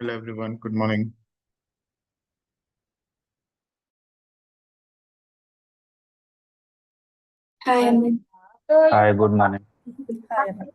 Hello, everyone. Good morning. Hi, Amit. Hi, good morning. Hi, Amit.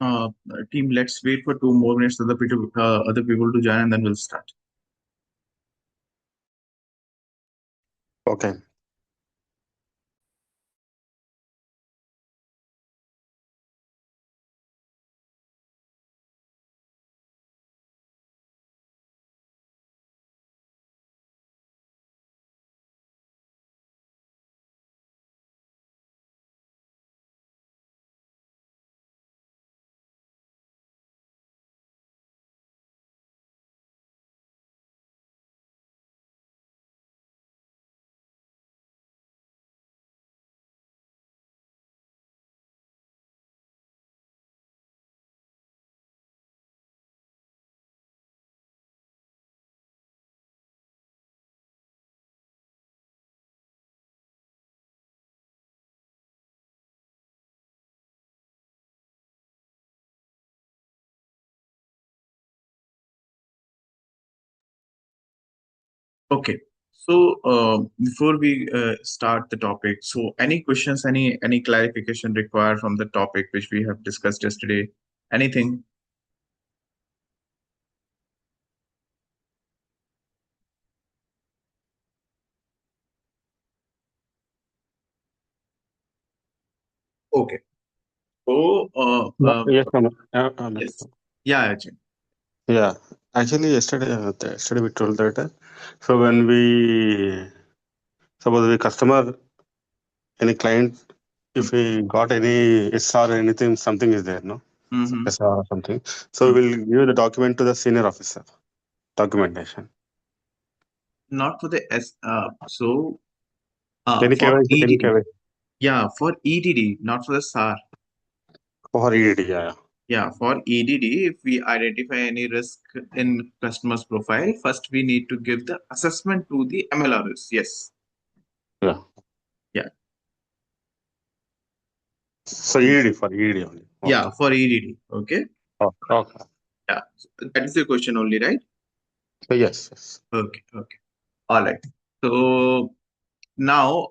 Uh, Team, let's wait for 2 more minutes for other people to join, and then we'll start. Okay. Okay. So before we start the topic, so any questions, any clarification required from the topic which we have discussed yesterday? Anything? Okay. So Yes, yes, yeah, Ajay. yeah. Actually, yesterday we told that. So when we suppose we customer any client, if we got any SR or anything, something is there, no Mm-hmm. SR or something. So we'll give the document to the senior officer. Documentation. Not for the S. Any For KYC, any EDD. KYC Yeah, for EDD, not for the SAR. for ED. Yeah, Yeah, for EDD, if we identify any risk in customer's profile, first we need to give the assessment to the MLRs. Yes. yeah. Yeah. So ED for ED only. Yeah, Okay. for EDD. Okay. Okay. Yeah. So that is the question only, right? So yes, yes. Okay. Okay. All right. So now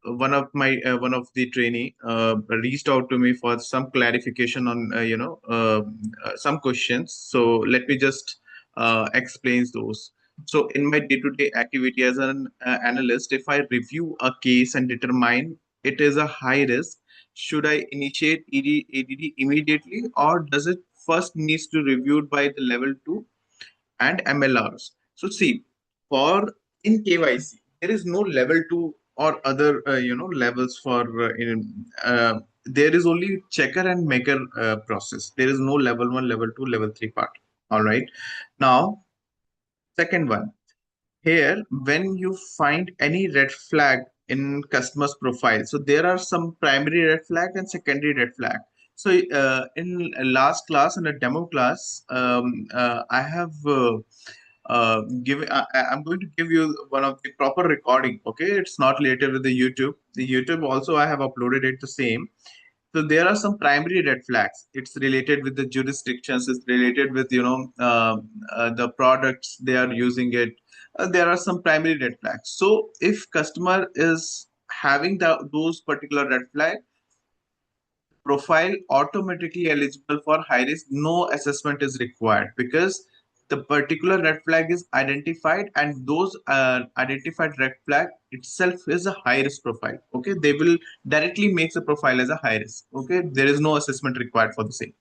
one of the trainee reached out to me for some clarification on some questions, so let me just explain those. So in my day-to-day activity as an analyst, if I review a case and determine it is a high risk, should I initiate ADD immediately, or does it first needs to reviewed by the level 2 and MLRs. So see, for in KYC, there is no level 2 or other levels for there is only checker and maker process. There is no level 1, level 2, level 3 part. All right. Now, second one. Here, when you find any red flag in customer's profile, so there are some primary red flag and secondary red flag. So in a last class, in a demo class, I have I'm going to give you one of the proper recording. Okay, it's not related with the YouTube. The YouTube also I have uploaded it the same. So there are some primary red flags. It's related with the jurisdictions. It's related with the products they are using it. There are some primary red flags. So if customer is having those particular red flag, profile automatically eligible for high risk, no assessment is required because the particular red flag is identified, and those identified red flag itself is a high risk profile. Okay, they will directly make the profile as a high risk. Okay, there is no assessment required for the same.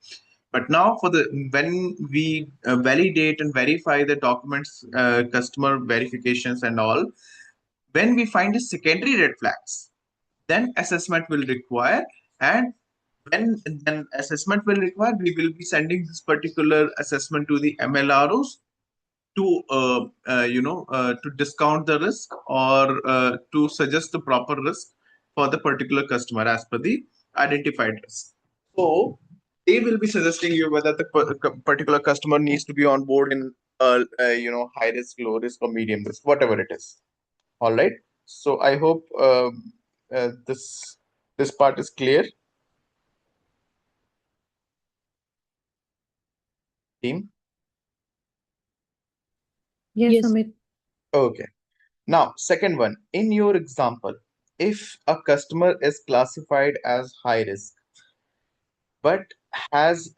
But now for the when we validate and verify the documents, customer verifications and all, when we find the secondary red flags, then assessment will require. And when then assessment will require, we will be sending this particular assessment to the MLROs to to discount the risk, or to suggest the proper risk for the particular customer as per the identified risk. So they will be suggesting you whether the particular customer needs to be on board in high risk, low risk, or medium risk, whatever it is. All right. So I hope this part is clear, team. Yes, Amit. Okay. Now, second one, in your example, if a customer is classified as high risk, but has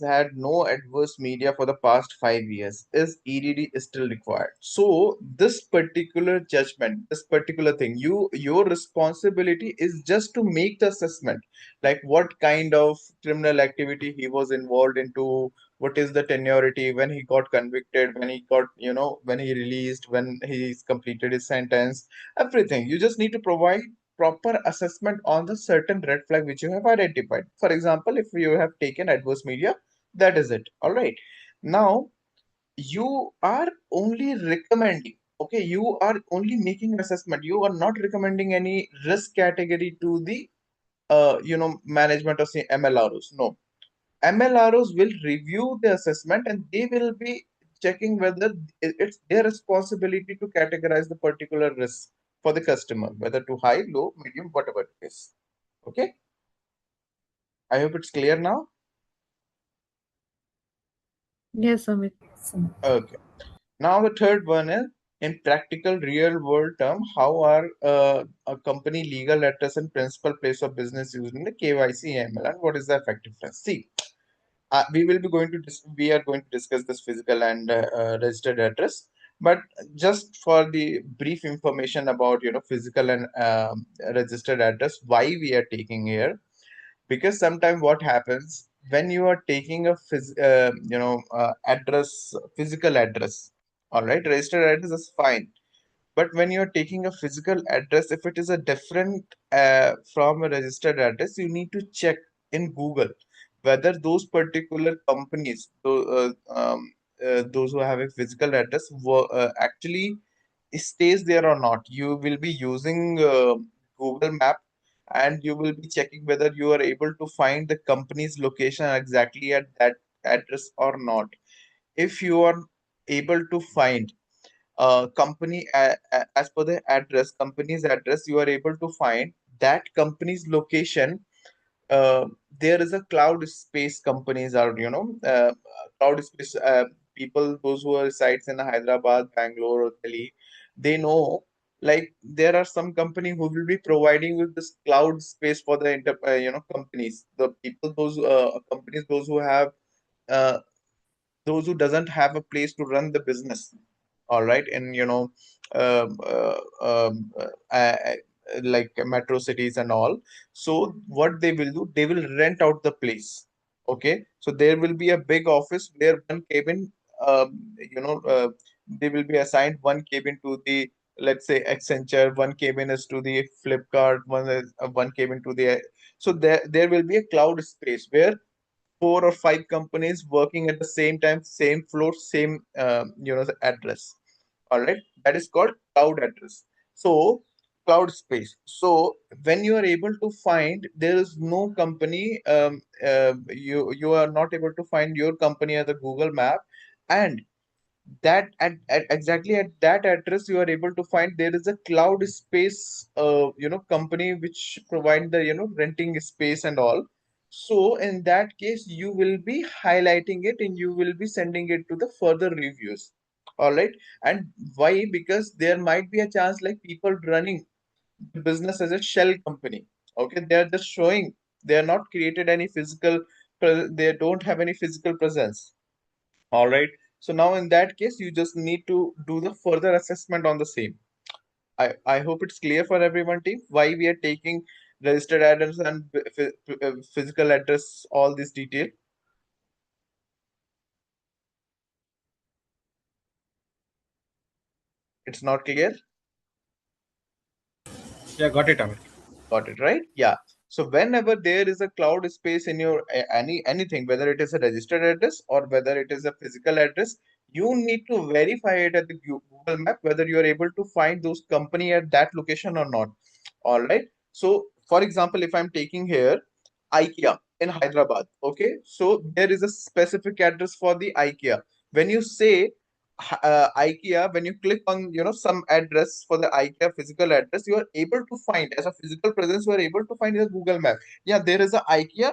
had no adverse media for the past 5 years. Is EDD still required? So this particular judgment, this particular thing, your responsibility is just to make the assessment, like what kind of criminal activity he was involved into, what is the tenuity, when he got convicted, when he got, when he released, when he's completed his sentence, everything. You just need to provide proper assessment on the certain red flag which you have identified. For example, if you have taken adverse media, that is it. All right. Now you are only recommending. Okay, you are only making assessment. You are not recommending any risk category to the management of say MLROs. No, MLROs will review the assessment and they will be checking whether it's their responsibility to categorize the particular risk for the customer, whether to high, low, medium, whatever it is. Okay, I hope it's clear now. Yes, Amit. Okay, now the third one is in practical real world term, how are a company legal address and principal place of business using the KYC AML and what is the effectiveness? See, we are going to discuss this physical and registered address, but just for the brief information about physical and registered address, why we are taking here, because sometimes what happens when you are taking a address, physical address, all right, registered address is fine, but when you're taking a physical address, if it is a different from a registered address, you need to check in Google whether those particular companies, those who have a physical address, actually stays there or not. You will be using Google Map and you will be checking whether you are able to find the company's location exactly at that address or not. If you are able to find company as per the address, company's address, you are able to find that company's location. uh, there is a cloud space companies are, cloud space people, those who are resides in Hyderabad, Bangalore, or Delhi, they know, like there are some company who will be providing with this cloud space for the companies, the people, those companies, uh, those who doesn't have a place to run the business, all right, and um, uh, um, uh, uh, like metro cities and all. So what they will do, they will rent out the place. Okay, so there will be a big office where one cabin, they will be assigned one cabin to the, let's say, Accenture, one cabin is to the Flipkart, one cabin to the, so there will be a cloud space where 4 or 5 companies working at the same time, same floor, same address. All right, that is called cloud address. So cloud space. So when you are able to find, there is no company. You are not able to find your company at the Google Map, and that at exactly at that address you are able to find there is a cloud space company which provide the renting space and all. So in that case you will be highlighting it and you will be sending it to the further reviews. All right, and why? Because there might be a chance like people running the business as a shell company. Okay, they are just showing, they are not created any physical they don't have any physical presence. All right. So now in that case, you just need to do the further assessment on the same. I hope it's clear for everyone, team, why we are taking registered address and physical address, all this detail. It's not clear. Yeah, got it, Amit. Got it, right? Yeah. So whenever there is a cloud space in your anything, whether it is a registered address or whether it is a physical address, you need to verify it at the Google Map whether you are able to find those company at that location or not. All right. So for example, if I'm taking here IKEA in Hyderabad, okay, so there is a specific address for the IKEA. When you say IKEA, when you click on some address for the IKEA physical address, you are able to find as a physical presence. You are able to find in the Google Map. Yeah, there is a IKEA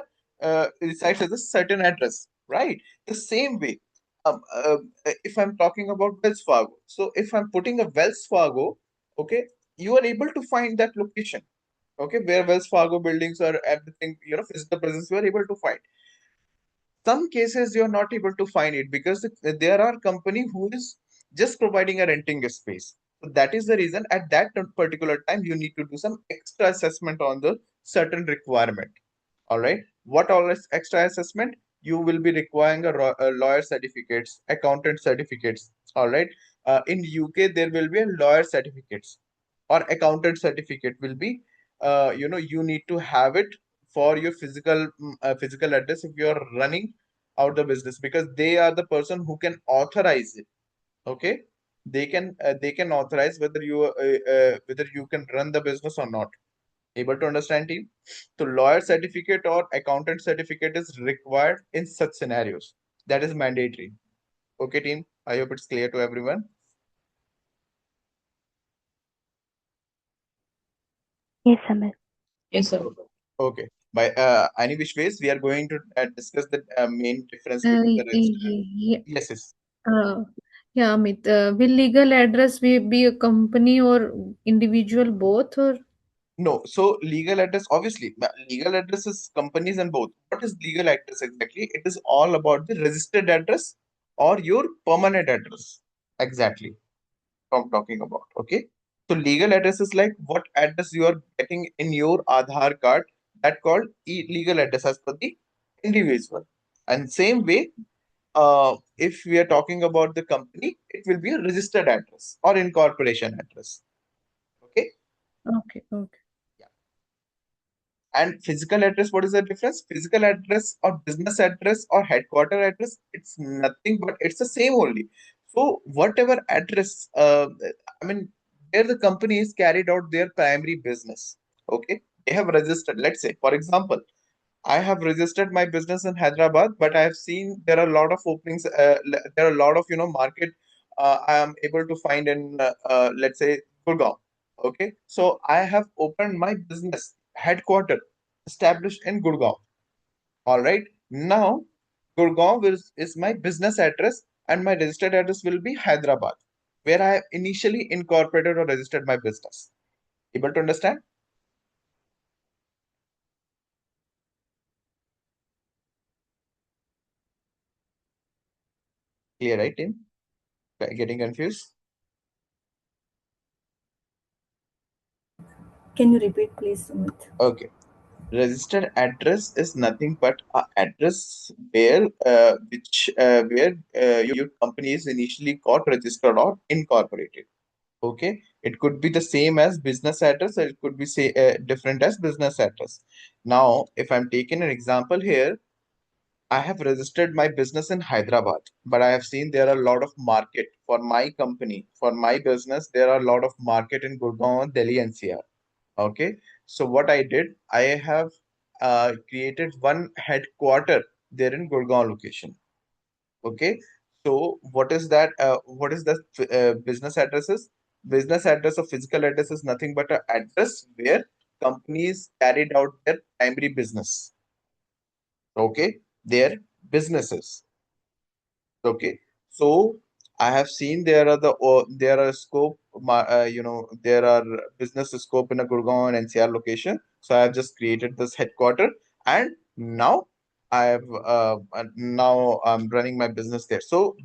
resides as a certain address, right? The same way, if I'm talking about Wells Fargo, so if I'm putting a Wells Fargo, okay, you are able to find that location. Okay, where Wells Fargo buildings or everything, physical presence, you are able to find. Some cases you're not able to find it because there are company who is just providing a renting a space. So that is the reason at that particular time you need to do some extra assessment on the certain requirement. All right, what all is extra assessment? You will be requiring a lawyer certificates, accountant certificates. All right, in UK there will be a lawyer certificates or accountant certificate will be, you need to have it for your physical address if you are running out the business, because they are the person who can authorize it. Okay, they can authorize whether you can run the business or not. Able to understand, team? So lawyer certificate or accountant certificate is required in such scenarios. That is mandatory. Okay, team. I hope it's clear to everyone. Yes, Amit. Yes, sir. Okay. By any which ways, we are going to discuss the main difference Uh, between the y- registered. y- y- Yes, yes. uh, yeah, Amit. Will legal address be a company or individual both or? No. So legal address, obviously, legal address is companies and both. What is legal address exactly? It is all about the registered address or your permanent address. Exactly. I'm talking about. Okay. So legal address is like what address you are getting in your Aadhaar card, that called legal address as per the individual. And same way, if we are talking about the company, it will be a registered address or incorporation address. Okay. Okay, okay. Yeah. And physical address, what is the difference? Physical address or business address or headquarter address, it's nothing but it's the same only. So whatever address, I mean, where the company is carried out their primary business. Okay, they have registered. Let's say, for example, I have registered my business in Hyderabad, but I have seen there are a lot of openings. There are a lot of market. I am able to find in let's say Gurgaon. Okay, so I have opened my business headquarter established in Gurgaon. All right, now Gurgaon is my business address, and my registered address will be Hyderabad, where I initially incorporated or registered my business. Able to understand? Clear, right, Tim? Getting confused? Can you repeat, please, Sumit? Okay. Registered address is nothing but a address where your company is initially got registered or incorporated. Okay, it could be the same as business address, or it could be say different as business address. Now, if I'm taking an example here, I have registered my business in Hyderabad, but I have seen there are a lot of market for my company, for my business. There are a lot of market in Gurgaon, Delhi, NCR. Okay, so what I did, I have created one headquarter there in Gurgaon location. Okay, so what is that? What is the business addresses? Business address or physical address is nothing but an address where companies carried out their primary business. Okay, their businesses. Okay, so I have seen there are scope, there are business scope in a Gurgaon and NCR location. So I have just created this headquarter, and now I'm running my business there. So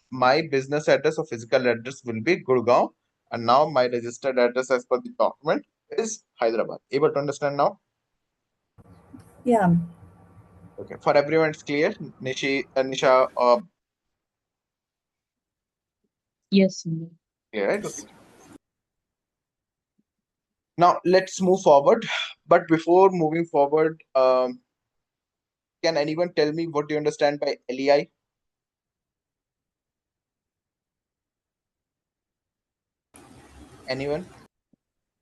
my business address or physical address will be Gurgaon, and now my registered address as per the document is Hyderabad. Able to understand now? Yeah. Okay, for everyone it's clear. Nisha, Yes, Amit. clear, right? Okay. Now let's move forward. But before moving forward, can anyone tell me what do you understand by LEI? Anyone?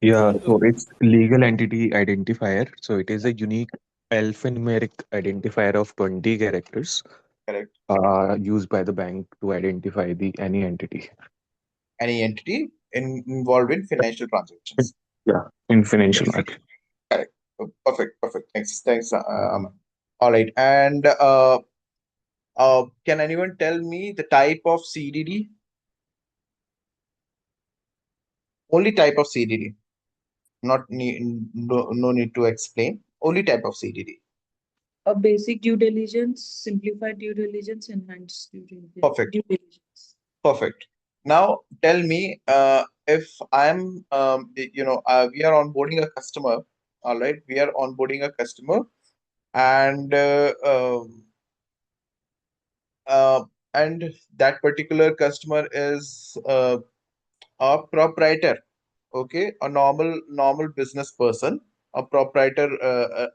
Yeah, so it's legal entity identifier. So it is a unique alphanumeric identifier of 20 characters Correct. used by the bank to identify the any entity. Any entity involved in financial transactions. Yeah, in financial Yes. market. Correct. Oh, perfect. Perfect. Thanks. Thanks. Aman. All right. And can anyone tell me the type of CDD? Only type of CDD. Not need, no need to explain. Only type of CDD. A basic due diligence, simplified due diligence, enhanced Perfect. due diligence. Perfect. Now tell me, if I'm, we are onboarding a customer. All right, we are onboarding a customer, and uh, and that particular customer is a proprietor. Okay, a normal business person, a proprietor,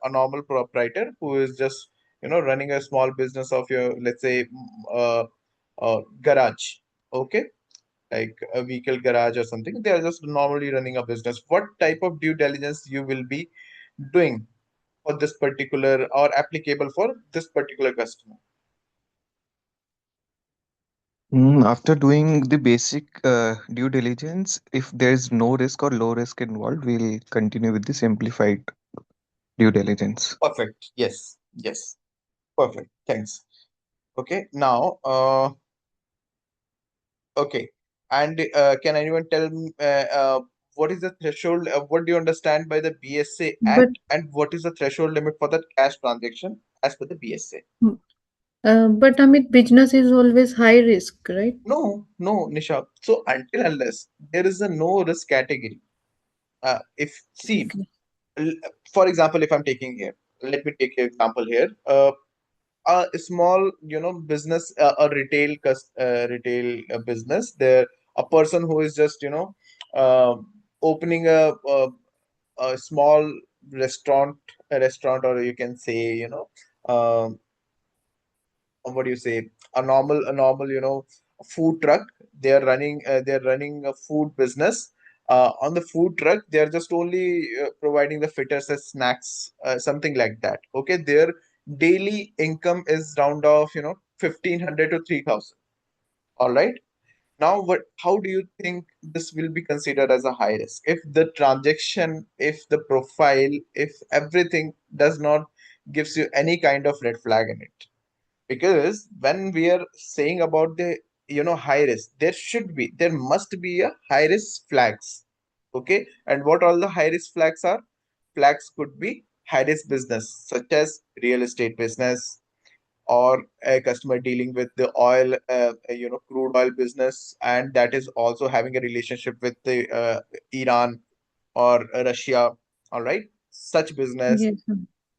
a normal proprietor who is just running a small business of your, let's say, garage. Okay, like a vehicle garage or something. They are just normally running a business. What type of due diligence you will be doing for this particular, or applicable for this particular customer? After doing the basic due diligence, if there's no risk or low risk involved, we'll continue with the simplified due diligence. Perfect. Yes. Yes. Perfect. Thanks. Okay. Now, okay. And can anyone tell me what is the threshold? What do you understand by the BSA But Act, and what is the threshold limit for the cash transaction as per the BSA? but Amit, business is always high risk, right? No, no, Nisha. So until unless there is a no risk category, if see, Okay. l- for example, if I'm taking here, let me take an example here. A small, business, a retail business. There, a person who is just, opening a small restaurant, or you can say, um, what do you say, a normal food truck. They're running a food business. On the food truck, they're just only providing the fitters as snacks, something like that. Okay, their daily income is round of 1,500 to 3,000. All right. Now, how do you think this will be considered as a high risk if the transaction, if the profile, if everything does not gives you any kind of red flag in it? Because when we are saying about the high risk, there must be a high risk flags. Okay, and what all the high risk flags are? Flags could be high risk business such as real estate business, or a customer dealing with the oil, crude oil business, and that is also having a relationship with the Iran or Russia. All right, such business, Yes.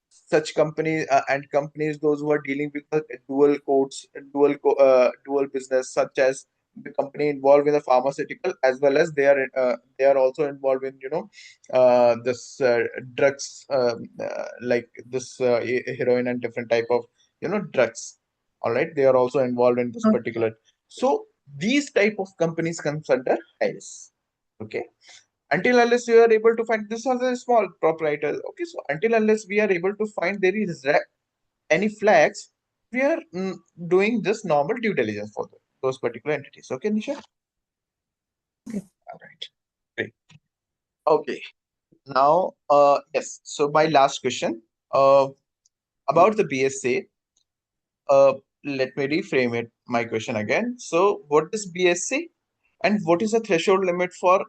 such companies, and companies those who are dealing with the dual codes, dual business, such as the company involved in the pharmaceutical, as well as they are also involved in this drugs, like this heroin and different type of drugs. All right, they are also involved in this Okay. particular. So these type of companies comes under high risk. Okay, until unless you are able to find, this was a small proprietor. Okay, so until unless we are able to find there is any flags, we are doing just normal due diligence for those particular entities. Okay, Nisha. Okay. All right, great. Okay, now, yes, so my last question, about the BSA. uh Let me reframe it, my question again. So what is BSA, and what is the threshold limit for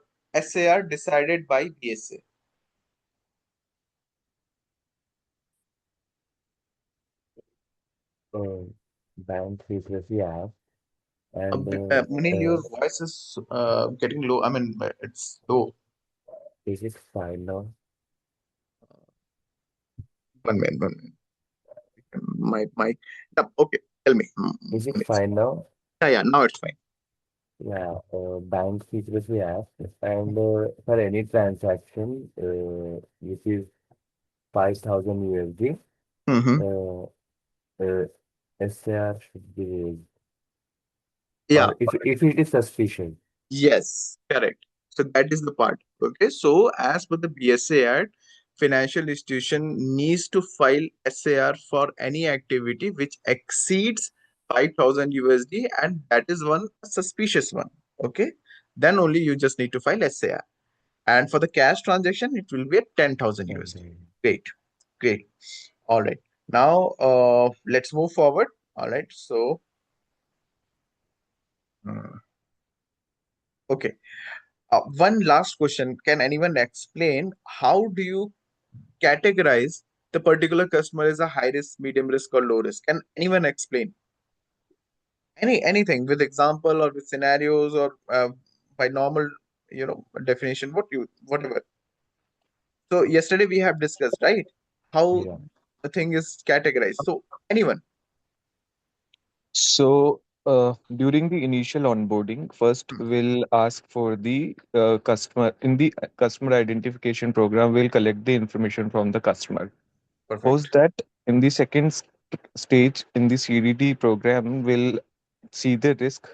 SAR decided by BSA? uh, Bank Secrecy Act, and Munil, your voice is getting low. I mean, it's low. is it fine now? 1 minute, 1 minute. My mic. Yeah, okay, tell me. Is it Munil. fine now? Yeah, yeah, now it's fine. Yeah, Bank Secrecy Act, and for any transaction which is 5,000 USD, Mm-hmm. uh, uh, SAR should be raised, Yeah, or if it is suspicious. yes, correct. So that is the part. Okay, so as per the BSA Act, financial institution needs to file SAR for any activity which exceeds 5,000 USD, and that is one suspicious one. Okay, then only you just need to file SAR. And for the cash transaction, it will be at 10,000 USD. Okay. Great, great. All right. Now, let's move forward. All right. So, uh, okay. One last question. Can anyone explain how do you categorize the particular customer as a high risk, medium risk, or low risk? Can anyone explain anything with example or with scenarios or by normal, definition? Whatever. So yesterday we have discussed, right, how Yeah. the thing is categorized. So anyone. So, during the initial onboarding, first Hmm, we'll ask for the customer. In the customer identification program, we'll collect the information from the customer. Post perfect. that, in the second stage, in the CDD program, we'll see the risk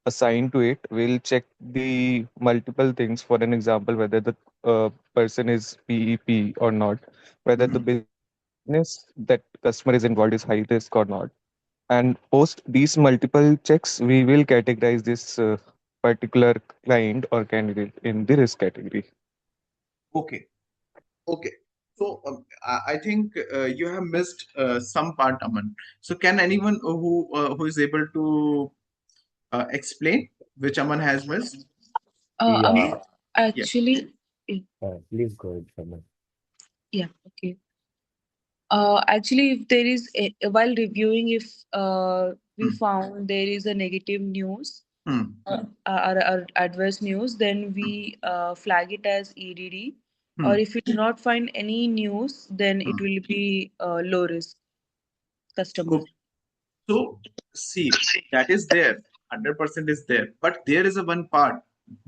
assigned to it. We'll check the multiple things. For an example, whether the person is PEP or not, whether the Mhm. business that customer is involved is high risk or not. And post these multiple checks, we will categorize this particular client or candidate in the risk category. Okay. Okay. So I think you have missed some part, Aman. So can anyone who is able to explain which Aman has missed? Yeah. Amit, Yeah. actually, eh, Please go ahead, Samir. yeah, okay. Actually, if there is while reviewing, if we Hmm. found there is a negative news Hmm. or adverse news, then we flag it as EDD. Or Hmm. if we do not find any news, then it Hmm. will be low risk customer. So, so see, that is there, 100% is there. But there is a one part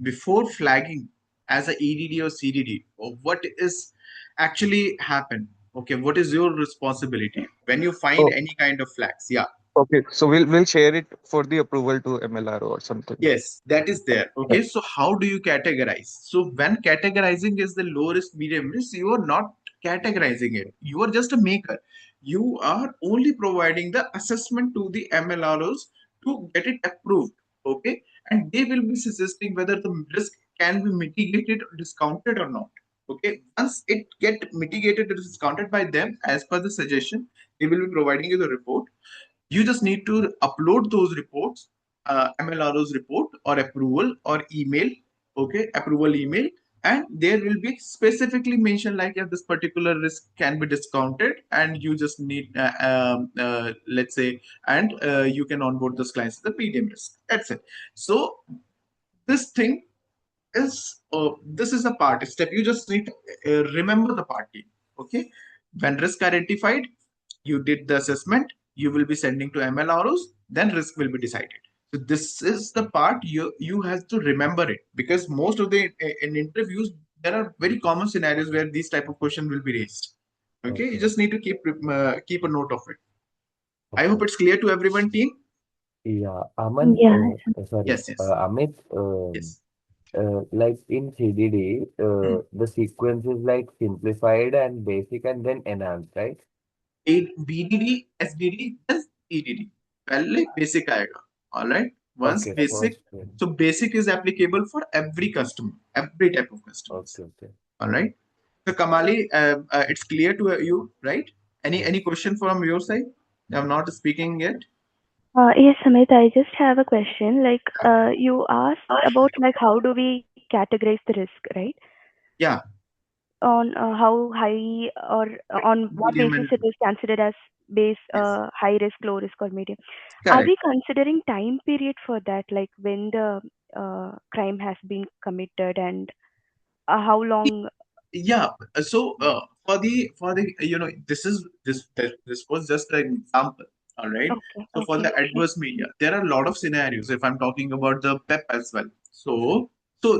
before flagging as a EDD or CDD, or what is actually happened. Okay, what is your responsibility when you find Oh, any kind of flags? Yeah. okay. So we'll share it for the approval to MLRO or something. Yes, that is there. Okay, so how do you categorize? So when categorizing is the low risk, medium risk, you are not categorizing it. You are just a maker. You are only providing the assessment to the MLROs to get it approved. Okay, and they will be suggesting whether the risk can be mitigated or discounted or not. Okay, once it get mitigated or discounted by them as per the suggestion, they will be providing you the report. You just need to upload those reports, MLRO's report or approval or email, okay, approval email, and there will be specifically mentioned like if this particular risk can be discounted, and you just need, let's say, and you can onboard those clients as the medium risk. That's it. So this thing is this is a part step. You just need to remember the party. Okay, when risk identified, you did the assessment, you will be sending to MLROs, then risk will be decided. So this is the part you have to remember it, because most of the in interviews there are very common scenarios where these type of question will be raised. Okay, you Okay. just need to keep a note of it. I hope Okay. it's clear to everyone, team. Yeah. Aman, Yeah. sorry. Yes, yes, Amit, yes. like in CDD, Hmm. the sequence is like simplified and basic and then enhanced, right? BDD, SDD, then EDD. पहले basic आएगा. All right. Once Okay, basic, first. so basic is applicable for every customer, every type of customers. Okay, okay. All right. So Kamali, it's clear to you, right? Any Yes. question from your side? I'm not speaking yet. Yes, Amit, I just have a question. Like, you asked about like how do we categorize the risk, right? Yeah, On how high or on what medium basis and it is considered as base yes, high risk, low risk, or medium. Are correct. we considering time period for that, like when the crime has been committed and how long? Yeah. So for the this was just an example. All right. Okay, So for the okay, okay. adverse media, there are a lot of scenarios. If I'm talking about the PEP as well. So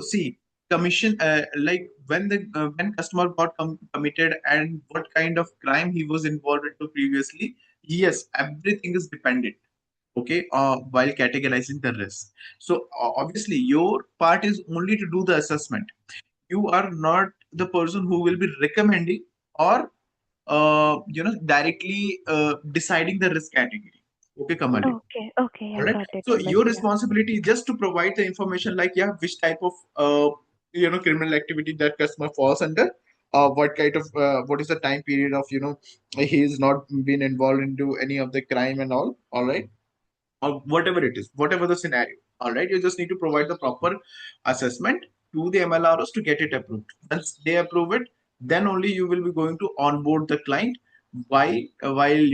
see, commission, like when customer got committed and what kind of crime he was involved into previously. Yes, everything is dependent. Okay, while categorizing the risk. So obviously your part is only to do the assessment. You are not the person who will be recommending or directly deciding the risk category. Okay, Kamali. Okay, okay, All yeah, right. got it, So Amit. your Yeah. responsibility is just to provide the information like, yeah, which type of criminal activity that customer falls under, what kind of what is the time period of he is not been involved into any of the crime and all right, or whatever it is, whatever the scenario. All right, you just need to provide the proper assessment. to the MLROs to get it approved. Once they approve it, then only you will be going to onboard the client. While while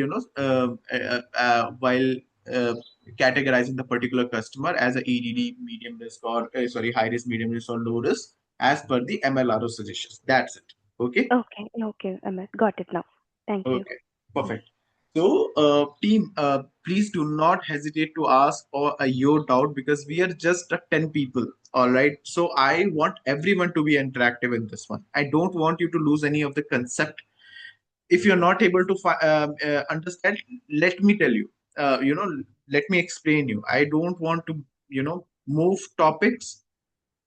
uh, categorizing the particular customer as a EDD, medium risk, or sorry, high risk, medium risk, or low risk, as per the MLRO suggestions. That's it. Okay. Okay, okay, MS. Got it now. Thank you. Okay, perfect. So, team, please do not hesitate to ask or your doubt, because we are just 10 people. All right. So, I want everyone to be interactive in this one. I don't want you to lose any of the concept. If you're not able to understand, let me tell you. Let me explain you. I don't want to, move topics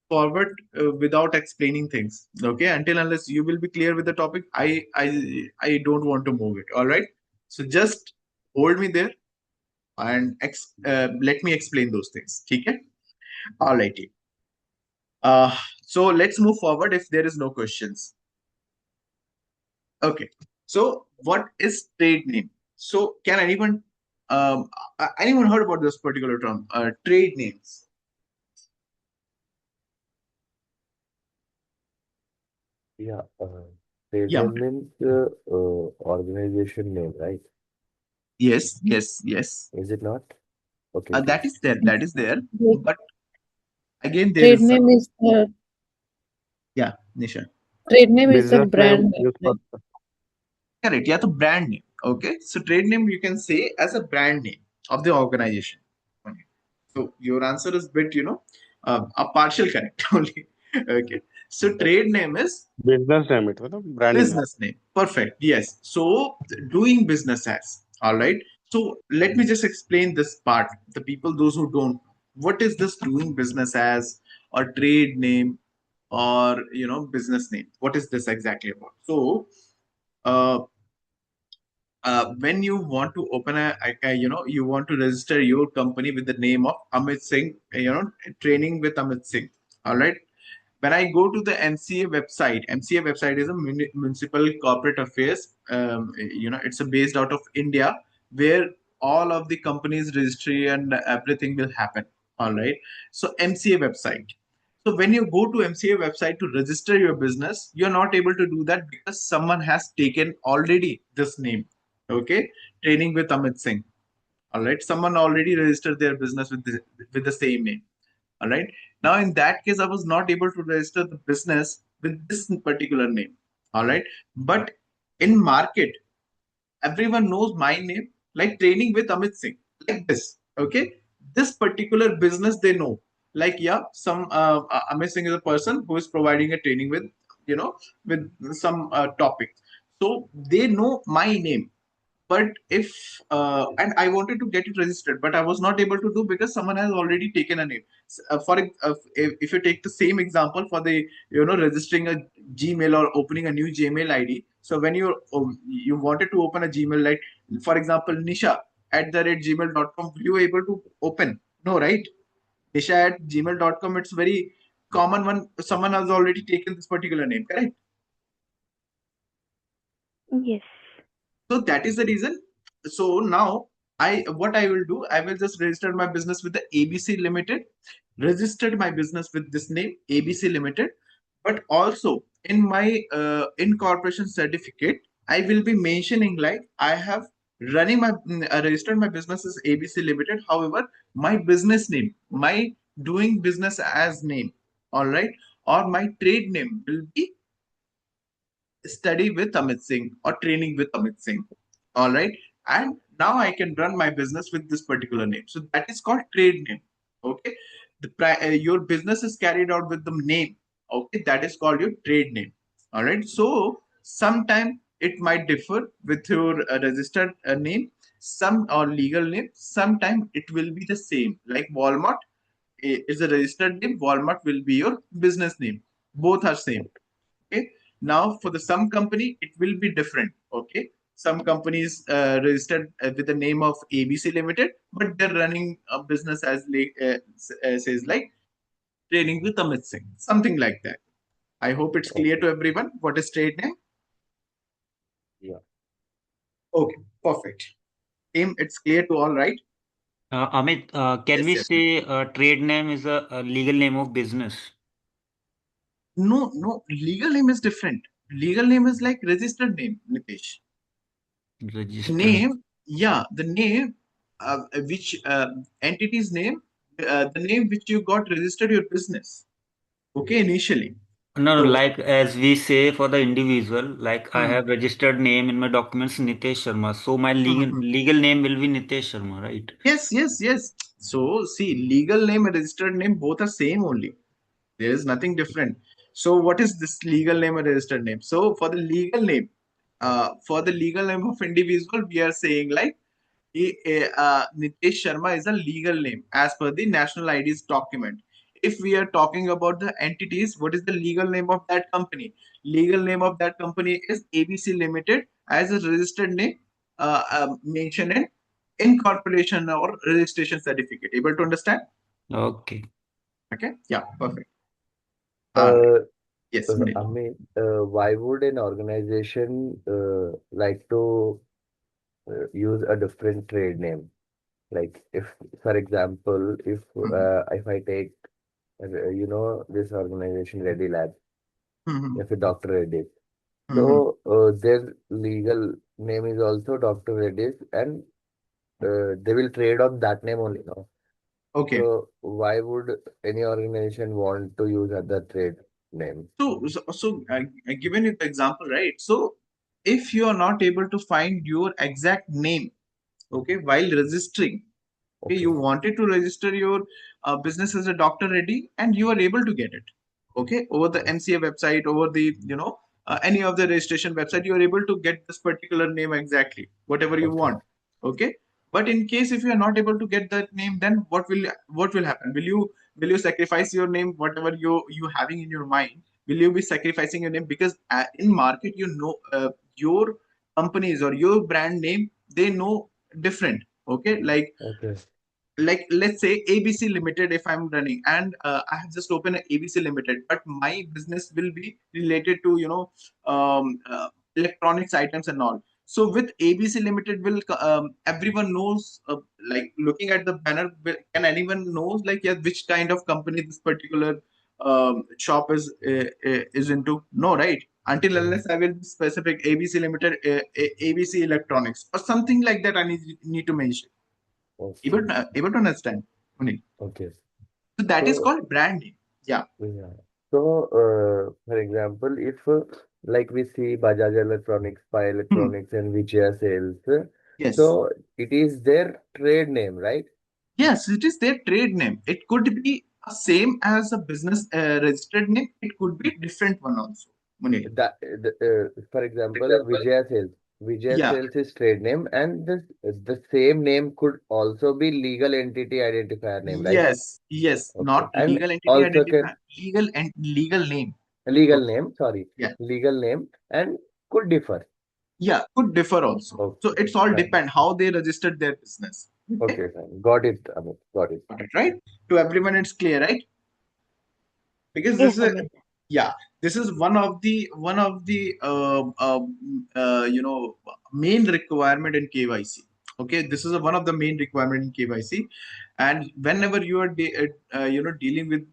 forward without explaining things. Okay, until unless you will be clear with the topic, I don't want to move it. All right, so just hold me there and let me explain those things. Okay. All righty. So let's move forward if there is no questions. Okay, so what is trade name? So can anyone heard about this particular term, trade names? Yeah. Trade Yeah. name means organization name, right? Yes, yes, yes. Is it not? Okay, okay. That is there, that is there. Like, But again, there trade is some. name is the Yeah, Nisha. the Business name brand name, used for right? Correct. Yeah, the brand name. Okay. So trade name you can say as a brand name of the organization. Okay. So your answer is bit, a partial correct only. Okay. So trade name is business name, it was a branding name. business name. Perfect. Yes. So doing business as. All right. So let me just explain this part. The people, those who don't, what is this doing business as, or trade name, or business name? What is this exactly about? So uh, when you want to open you want to register your company with the name of Amit Singh, training with Amit Singh. All right. When I go to the MCA website is a municipal corporate affairs. It's a based out of India, where all of the companies registry and everything will happen. All right. So MCA website. So when you go to MCA website to register your business, you're not able to do that because someone has taken already this name. Okay, training with Amit Singh. All right, someone already registered their business with the same name. All right. Now, in that case, I was not able to register the business with this particular name. All right. But in market, everyone knows my name, like training with Amit Singh, like this. Okay. This particular business they know. Like, yeah, some Amit Singh is a person who is providing a training with some topic. So they know my name. But if and I wanted to get it registered, but I was not able to do because someone has already taken a name. If you take the same example for the registering a Gmail or opening a new Gmail ID. So when you wanted to open a Gmail, like for example Nisha @ gmail.com, will you able to open? No, right? Nisha @gmail.com, it's very common one. Someone has already taken this particular name, correct? Yes. So that is the reason. So now what I will do, I will just register my business with the ABC Limited, registered my business with this name ABC Limited, but also in my incorporation certificate, I will be mentioning like I have registered my business as ABC Limited. However, my business name, my doing business as name, all right, or my trade name will be study with Amit Singh or training with Amit Singh. All right. And now I can run my business with this particular name. So that is called trade name. Okay. Your business is carried out with the name. Okay. That is called your trade name. All right. So sometime it might differ with your registered name, some or legal name. Sometime it will be the same. Like Walmart is a registered name. Walmart will be your business name. Both are same. Okay. Now for the some company it will be different. Okay. Some companies registered with the name of ABC Limited, but they're running a business as says like training with Amit Singh, something like that. I hope it's clear Okay. to everyone what is trade name. Yeah. Okay, perfect. Team, it's clear to all, right? Amit, can Yes, we yes. say trade name is a legal name of business? No, legal name is different. Legal name is like registered name, Nitesh. Registered. Name, yeah, the name, which entity's name, the name which you got registered your business. Okay, initially. No, no, So, like as we say for the individual, like I hmm, have registered name in my documents Nitesh Sharma. So my hmm, legal hmm. legal name will be Nitesh Sharma, right? Yes. So, see, legal name and registered name both are same only. There is nothing different. So, what is this legal name and registered name? So, for the legal name of individual, we are saying like Nitesh Sharma is a legal name as per the national ID's document. If we are talking about the entities, what is the legal name of that company? Legal name of that company is ABC Limited as a registered name mentioned in incorporation or registration certificate. Able to understand? Okay. Okay. Yeah. Perfect. All right. Uh, Yes, Munir. why would an organization like to use a different trade name? Like, if, for example, Mhm. if I take, this organization, Reddy Labs, Mhm. if a Dr. Reddy's, Mhm. so their legal name is also Dr. Reddy's, and they will trade on that name only, no? Okay. So why would any organization want to use other trade name? Given you the example, right? So, if you are not able to find your exact name, okay, while registering, okay, Okay, you wanted to register your business as a Dr. Reddy, and you are able to get it, okay, over the okay, MCA website, over the any of the registration website, you are able to get this particular name exactly, whatever you okay, want, okay. But in case if you are not able to get that name, then what will happen? Will you sacrifice your name, whatever you having in your mind? Will you be sacrificing your name? Because in market, your companies or your brand name, they know different, okay. okay, Like let's say ABC Limited, if I'm running, and I have just opened a ABC Limited, but my business will be related to electronics items and all. So with ABC Limited, will everyone knows, like looking at the banner, can anyone knows like, yeah, which kind of company this particular shop is into? No, right? Until mm, unless I will be specific ABC Limited, ABC Electronics or something like that, I need to mention. okay, Able to understand, Munil? okay. So that is So, called branding. Yeah. yeah. So, for example, if like we see Bajaj Electronics, Pi Hmm. Electronics, and Vijaya Sales, Yes. so it is their trade name, right? Yes, it is their trade name. It could be same as a business registered name. It could be different one also, Munil. For example, Vijaya Yeah. Sales is trade name, and the same name could also be legal entity identifier name, right? Yes. Okay, Not and legal entity also identifier, can legal name. legal Okay. name, sorry, Yeah. legal name, and could differ. Yeah. Could differ also. So Okay, it's all fine. depend how they registered their business. Okay. Okay, fine. Got it, Amit. Got it. Got it, right? To everyone, it's clear, right? Because Yes, this is Amit. yeah, this is one of the main requirement in KYC. Okay, this is one of the main requirement in KYC. And whenever you are dealing with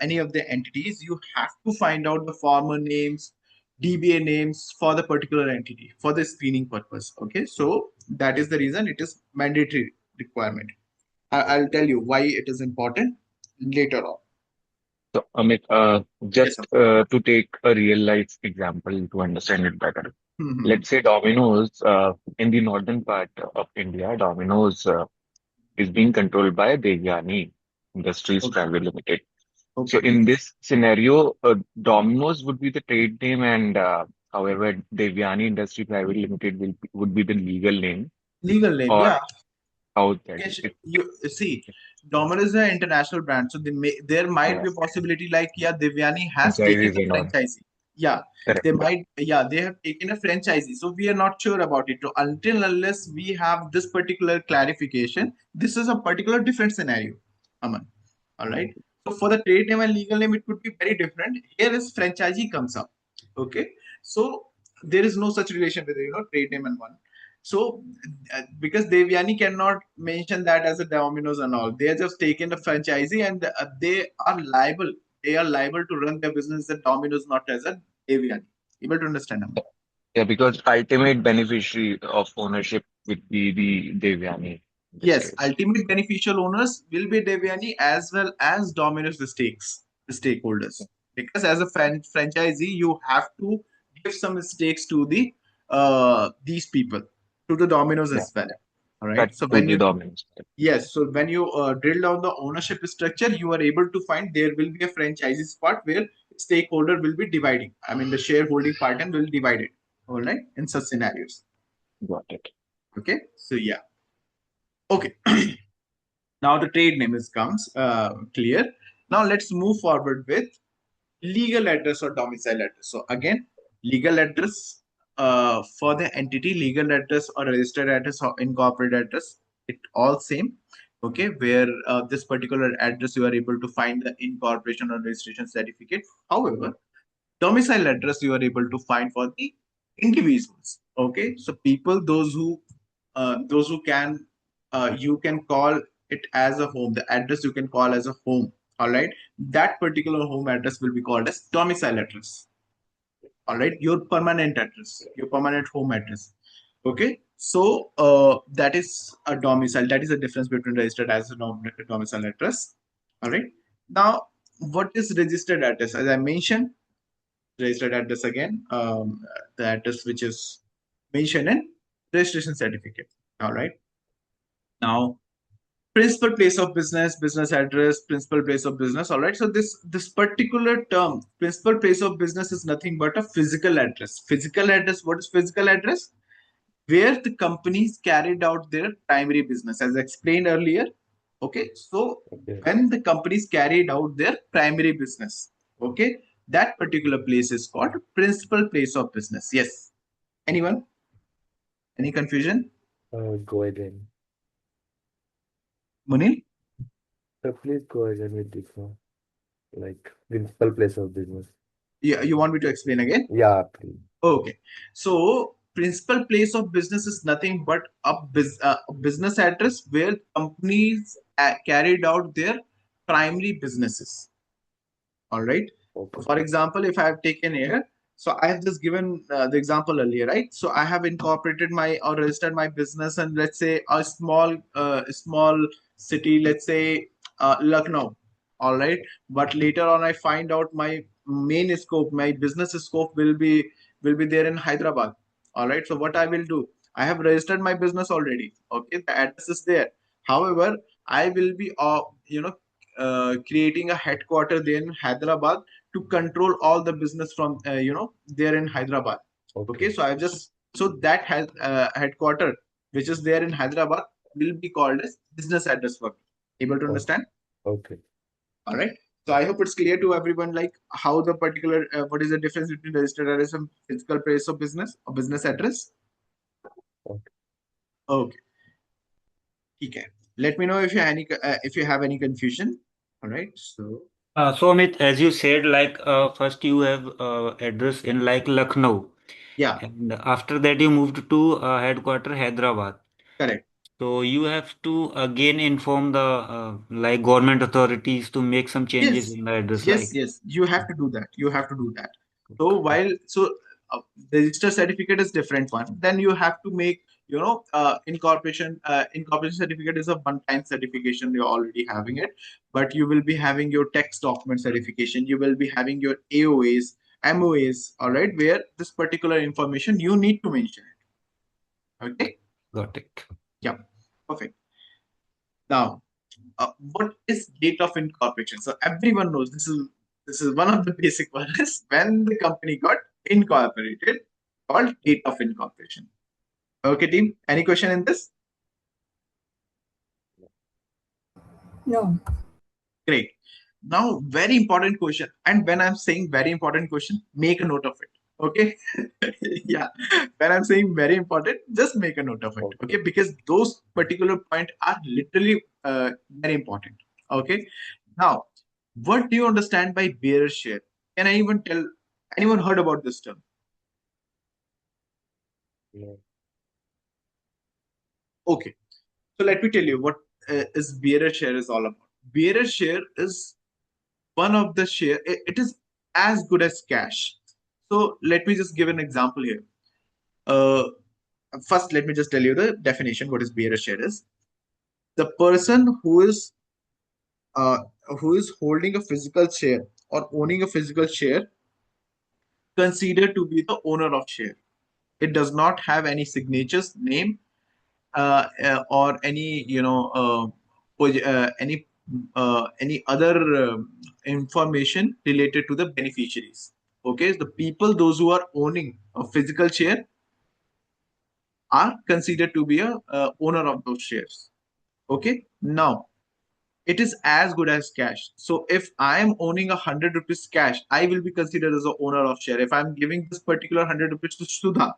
any of the entities, you have to find out the farmer names, DBA names for the particular entity for the screening purpose. Okay, so that is the Okay, reason it is mandatory requirement. I'll okay, tell you why it is important later on. So, Amit, Yes, just sir. to take a real life example to understand it better. Hmm. Let's say Domino's, in the northern part of India, Domino's is being controlled by Devyani Industries Okay. Private Limited. So, Okay. in this scenario, Domino's would be the trade name, and however, Devyani Industry Private Limited would be the legal name, Legal name, or yeah. how that Yes, it, you see, Domino's is an international brand, so there might yeah, be a possibility like, yeah, Devyani has taken franchises a and all. franchisee. Yeah, Correct. they have taken a franchisee. So we are not sure about it. So until unless we have this particular clarification, this is a particular different scenario, Aman. All right. So for the trade name and legal name, it could be very different. Here is franchisee comes up. Okay. So there is no such relation with trade name and one. So because Devyani cannot mention that as a Domino's and all, they are just taken a franchisee, and they are liable. they are liable to run their business at Domino's, not as a Devyani. Able to understand, Aman? Yeah, because ultimate beneficiary of ownership would be the Devyani in this Yes, case. ultimate beneficial owners will be Devyani as well as Domino's the stakeholders. Because as a franchisee, you have to give some stakes to the these people, to the Domino's Yeah, as well. All right. cut So to when the you dominance. yes, so when you drill down the ownership structure, you are able to find there will be a franchises part where stakeholder will be dividing. I mean, the shareholding part and will divide it. All right, in such scenarios. Got it. Okay. So yeah. Okay. Now the trade name is comes clear. Now let's move forward with legal address or domicile address. So again, legal address for the entity, legal address or registered address or incorporated address, it all same. Okay, where this particular address you are able to find the incorporation or registration certificate. However, domicile address you are able to find for the individuals. Okay, so people those who can you can call it as a home. The address you can call as a home. All right, that particular home address will be called as domicile address. All right, your permanent address, your permanent home address. Okay, so that is a domicile. That is the difference between registered as a domicile address. All right, now what is registered address? As I mentioned, registered address again, the address which is mentioned in registration certificate. All right, now principal place of business, business address, principal place of business. All right, so this particular term principal place of business is nothing but a physical address. Physical address, what is physical address? Where the companies carried out their primary business, as explained earlier. Okay, so Okay. when the companies carried out their primary business, okay, that particular place is called principal place of business. Yes, anyone, any confusion? Go again. Munil? Please go again with this one. Like principal place of business. You want me to explain again? Yeah, please. Okay. So principal place of business is nothing but a business address where companies carried out their primary businesses. All right. So Okay. for example, if I have taken here, so I have just given the example earlier, right? So I have incorporated my or registered my business, and let's say a small city, let's say Lucknow. All right. But later on, I find out my main scope, my business scope will be there in Hyderabad. All right. So what I will do, I have registered my business already. Okay, the address is there. However, I will be creating a headquarter there in Hyderabad to control all the business from there in Hyderabad. Okay, Okay. so I just so that has headquarter which is there in Hyderabad will be called as business address for me. Able to Oh, understand? okay. All right. So I hope it's clear to everyone like how the particular what is the difference between registered address and physical place of business or business address. Okay. Okay, okay. Let me know if you have any confusion. All right. So So Amit, as you said, like first you have address in like Lucknow, yeah, and after that you moved to headquarter Hyderabad. correct. So you have to again inform the like government authorities to make some changes Yes, in the address, yes, like. yes. You have to do that. You have to do that. So the register certificate is different one. Then you have to make incorporation. Incorporation certificate is a one-time certification. You're already having it, but you will be having your tax document certification. You will be having your AOAs, MOAs. All right, where this particular information you need to mention it. Okay. Got it. Yeah. Perfect. Now, what is date of incorporation? So everyone knows this is one of the basic ones. When the company got incorporated, called date of incorporation. Okay, team. Any question in this? No. Great. Now, very important question. And when I'm saying very important question, make a note of it. Okay. Yeah. When I'm saying very important, just make a note of it. Okay. Okay. Because those particular point are literally very important. Okay. Now, what do you understand by bearer share? Can I even tell anyone heard about this term? No. Okay. So let me tell you what is bearer share is all about. Bearer share is one of the share, it is as good as cash. So let me just give an example here. Uh, First, let me just tell you the definition. What is bearer share is the person uh, who is holding a physical share or owning a physical share considered to be the owner of share. It does not have any signatures, name, or any any other information related to the beneficiaries. Okay, the people those who are owning a physical share are considered to be a owner of those shares. Okay, now it is as good as cash. So if I am owning 100 rupees cash, I will be considered as the owner of share. If I'm giving this particular 100 rupees to Sudha,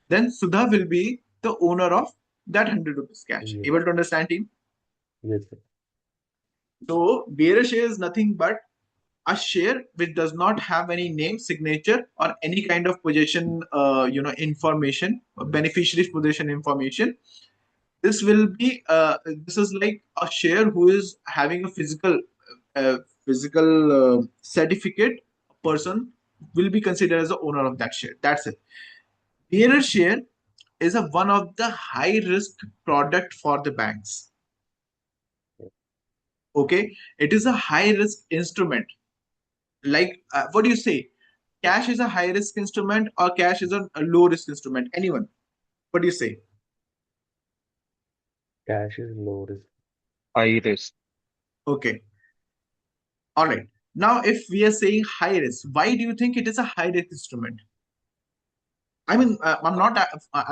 then Sudha will be the owner of that 100 rupees cash. Yes. Able to understand, team? Yes, sir. So bearer share is nothing but a share which does not have any name, signature, or any kind of possession, information, beneficiary's possession information. This will be this is like a share who is having a uh, physical certificate. A person will be considered as the owner of that share. That's it. Bearer share is a one of the high risk product for the banks. Okay, it is a high risk instrument. Like what do you say? Cash is a high risk instrument or cash is a low risk instrument? Anyone? What do you say? Cash is low risk. High risk. Okay, all right. Now, if we are saying high risk, why do you think it is a high risk instrument? I mean, I'm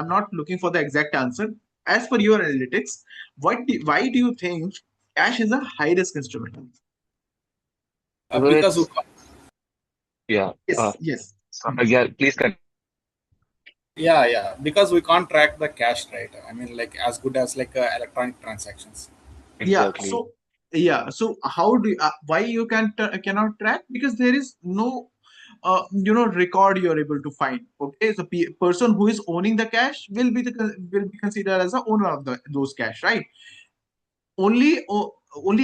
not looking for the exact answer. As per your analytics, why do you think cash is a high risk instrument? Because Because we it's yeah. Yes, yes. Yeah. Please continue. because we can't track the cash, right? I mean, like as good as like electronic transactions. Yeah. Exactly. So yeah. So how do why you cannot track? Because there is no record you're able to find. Okay, so person who is owning the cash will be considered as the owner of those cash, right? Only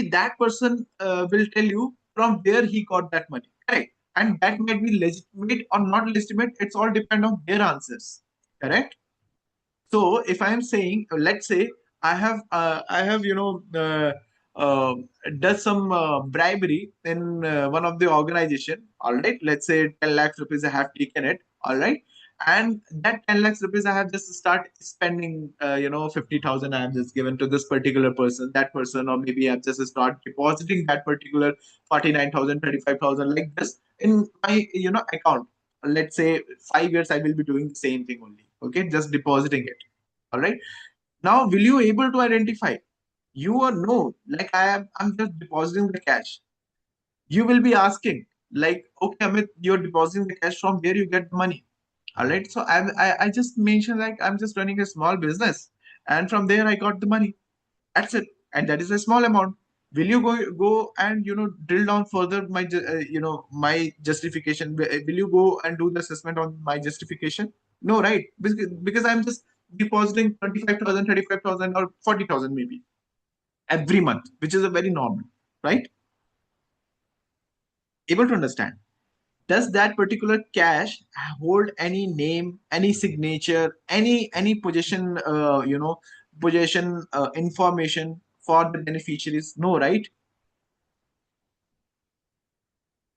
that person will tell you from where he got that money, correct? And that might be legitimate or not legitimate. It's all depend on their answers, correct? So if I am saying, let's say I have uh, does some bribery in one of the organization. All right, let's say 10 lakhs rupees I have taken it. All right, and that 10 lakhs rupees I have just start spending. 50,000 I have just given to this particular person, that person, or maybe I've just start depositing that particular 49,000, 35,000 like this in my account. Let's say 5 years I will be doing the same thing only. Okay, just depositing it. All right, now will you able to identify? You or no, like I'm just depositing the cash. You will be asking, like, okay, Amit, you're depositing the cash, from where you get the money? All right, so I just mentioned like I'm just running a small business, and from there I got the money. That's it, and that is a small amount. Will you go and drill down further my my justification? Will you go and do the assessment on my justification? No, right? Because I'm just depositing 25,000, 35,000, or 40,000 maybe every month, which is a very normal, right? Able to understand? Does that particular cash hold any name, any signature, any possession, possession information for the beneficiaries? No, right?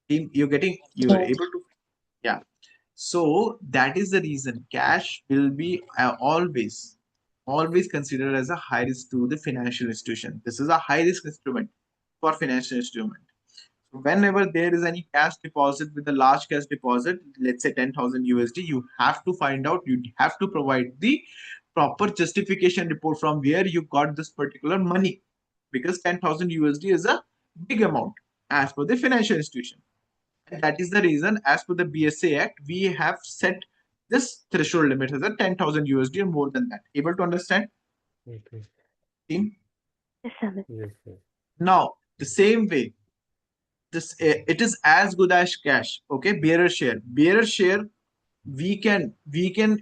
You're able to, yeah. So that is the reason cash will be always considered as a high risk to the financial institution. This is a high risk instrument for financial instrument. Whenever there is any cash deposit with a large cash deposit, let's say 10,000 USD, you have to find out, you have to provide the proper justification report from where you got this particular money, because 10,000 USD is a big amount as per the financial institution. And that is the reason, as per the BSA Act, we have set this threshold limit as a 10,000 USD or more than that. Able to understand, Okay. team? Yes, Amit. Yes, sir. Now, the same way, it is as good as cash. Okay, bearer share, we can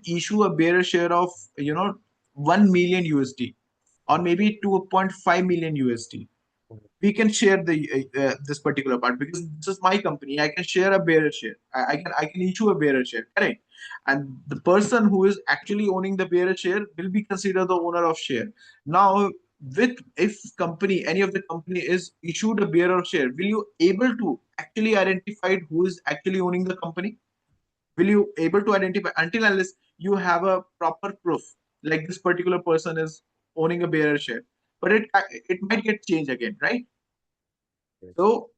issue a bearer share of 1 million USD or maybe 2.5 million USD. we can share the this particular part because this is my company. I can share a bearer share. I can issue a bearer share, correct? And the person who is actually owning the bearer share will be considered the owner of share. Now, with if company any of the company is issued a bearer share, will you able to actually identify who is actually owning the company? Will you able to identify until unless you have a proper proof like this particular person is owning a bearer share, but it might get changed again, right? Yes. So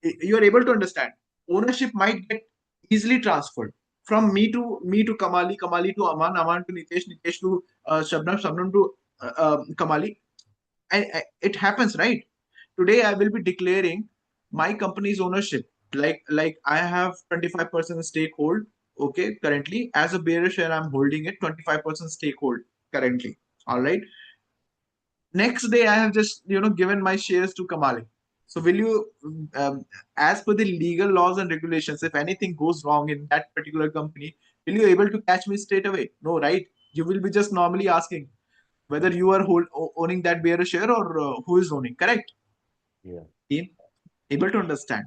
you are able to understand ownership might get easily transferred from me to Kamali, Kamali to Aman, Aman to Nitesh, Nitesh to Shabnam, Shabnam to Kamali. And it happens, right? Today I will be declaring my company's ownership. Like I have 25% stakehold. Okay, currently as a bearer share, I'm holding it 25% stakehold currently. All right. Next day, I have just given my shares to Kamali. So will you, as per the legal laws and regulations, if anything goes wrong in that particular company, will you able to catch me straight away? No, right? You will be just normally asking whether you are owning that bearer share or who is owning. Correct? Yeah. Team, able to understand.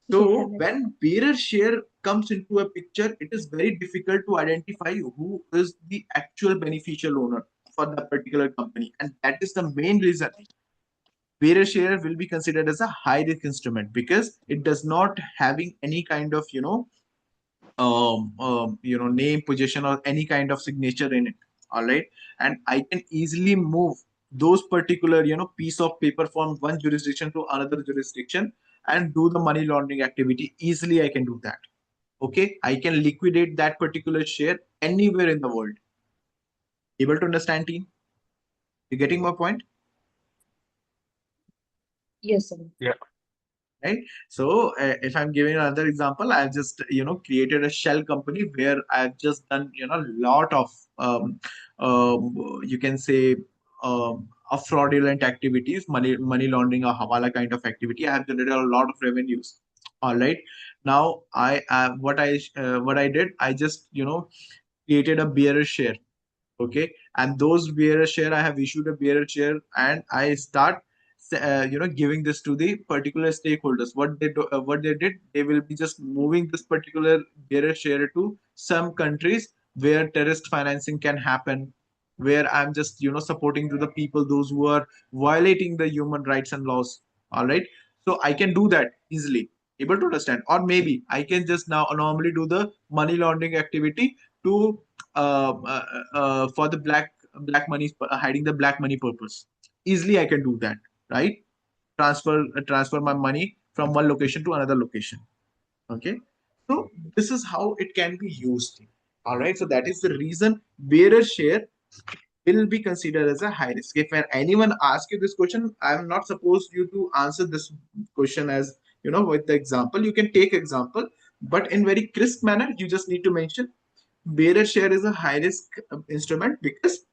Yes, So Amit. when bearer share comes into a picture, it is very difficult to identify who is the actual beneficial owner for that particular company, and that is the main reason bearer share will be considered as a high risk instrument because it does not having any kind of name, position, or any kind of signature in it. All right, and I can easily move those particular piece of paper from one jurisdiction to another jurisdiction and do the money laundering activity easily. I can do that. Okay, I can liquidate that particular share anywhere in the world. Able to understand, team? You getting Yes. my point? Yes, Amit. Yeah. Right? So if I'm giving another example, I've just created a shell company where I've just done a lot of you can say a fraudulent activities, money laundering or hawala kind of activity. I have generated a lot of revenues. All right, now what I did, I just created a bearer share. Okay, and those bearer share, I have issued a bearer share and I start giving this to the particular stakeholders. What they did, they will be just moving this particular bearer share to some countries where terrorist financing can happen, where I'm just supporting to the people those who are violating the human rights and laws. All right, so I can do that easily. Able to understand? Or maybe I can just now normally do the money laundering activity to for the black money, hiding the black money purpose. Easily I can do that, right? Transfer my money from one location to another location. Okay, so this is how it can be used. All right, so that is the reason bearer share will be considered as a high risk. If anyone asks you this question, I'm not supposed you to answer this question as with the example. You can take example, but in very crisp manner you just need to mention bearer share is a high risk instrument because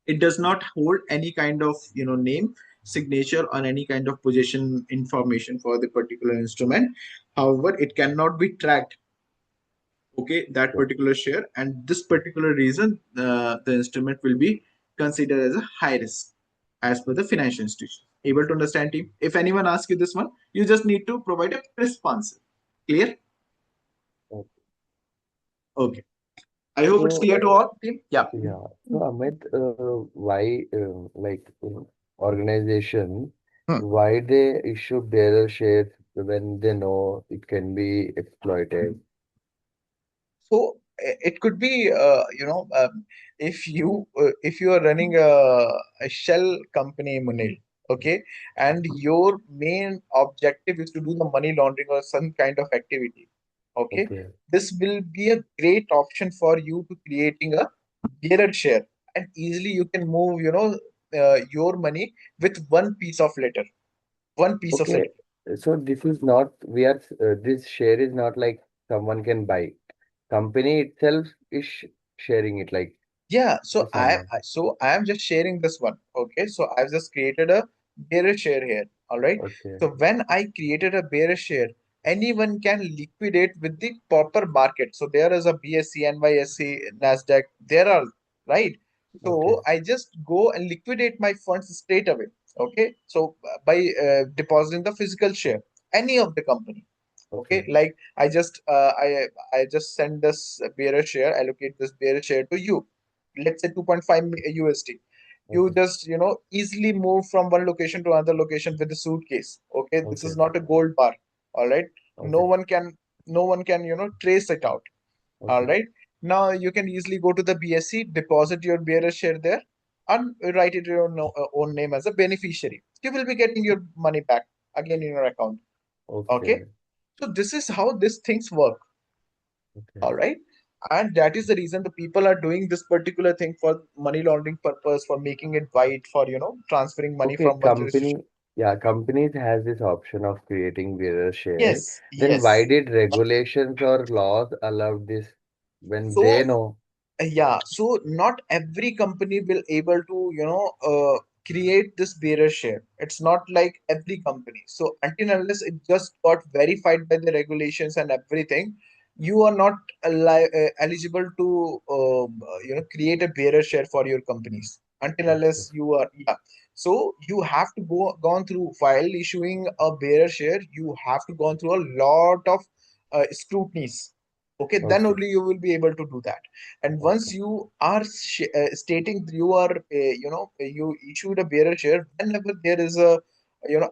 it does not hold any kind of name, signature, or any kind of position information for the particular instrument. However, it cannot be tracked. Okay, that Okay. particular share, and this particular reason the instrument will be considered as a high risk as per the financial institution. Able to understand, team? If anyone asks you this one, you just need to provide a crisp answer. Clear? Okay. Okay, I hope it's So, clear to all, team. Yeah. yeah. So, Amit, why, organization, Hmm. why they issue bearer shares when they know it can be exploited? So it could be, if you are running a shell company, Munil, okay, and your main objective is to do the money laundering or some kind of activity, okay, Okay. this will be a great option for you to creating a bearer share, and easily you can move, your money with one piece of letter, one piece of Okay. signature. So this is not, this share is not like someone can buy. Company itself is sharing it like Yeah, to so someone. I am just sharing this one. Okay, so I've just created a bearer share here. All right. Okay. So when I created a bearer share, anyone can liquidate with the proper market. So there is a BSE, NYSE, Nasdaq. There are, right. Okay. So I just go and liquidate my funds straight away. Okay, so by depositing the physical share, any of the company. Okay, Okay. like I just send this bearer share, allocate this bearer share to you. Let's say 2.5 USD. You Okay. just easily move from one location to another location with a suitcase. Okay, this is Okay. not a gold bar. All right, no Okay. one can trace it out. All Okay. right. Now you can easily go to the BSC, deposit your bearer share there, and write it your own name as a beneficiary. You will be getting your money back again in your account. Okay. Okay. So this is how these things work. Okay. All right. And that is the reason the people are doing this particular thing for money laundering purpose, for making it white, for transferring money Okay, from one jurisdiction. companies has this option of creating bearer share. Yes, Then why yes. did regulations or laws allow this when they So know? yeah, so not every company will able to, create this bearer share. It's not like every company. So until and unless it just got verified by the regulations and everything, you are not eligible to, create a bearer share for your companies. Until Okay. unless you are, yeah. So you have to gone through while issuing a bearer share. You have to gone through a lot of scrutinies. Okay, then Okay. only you will be able to do that. And once Okay. you are stating you are you issued a bearer share, whenever there is a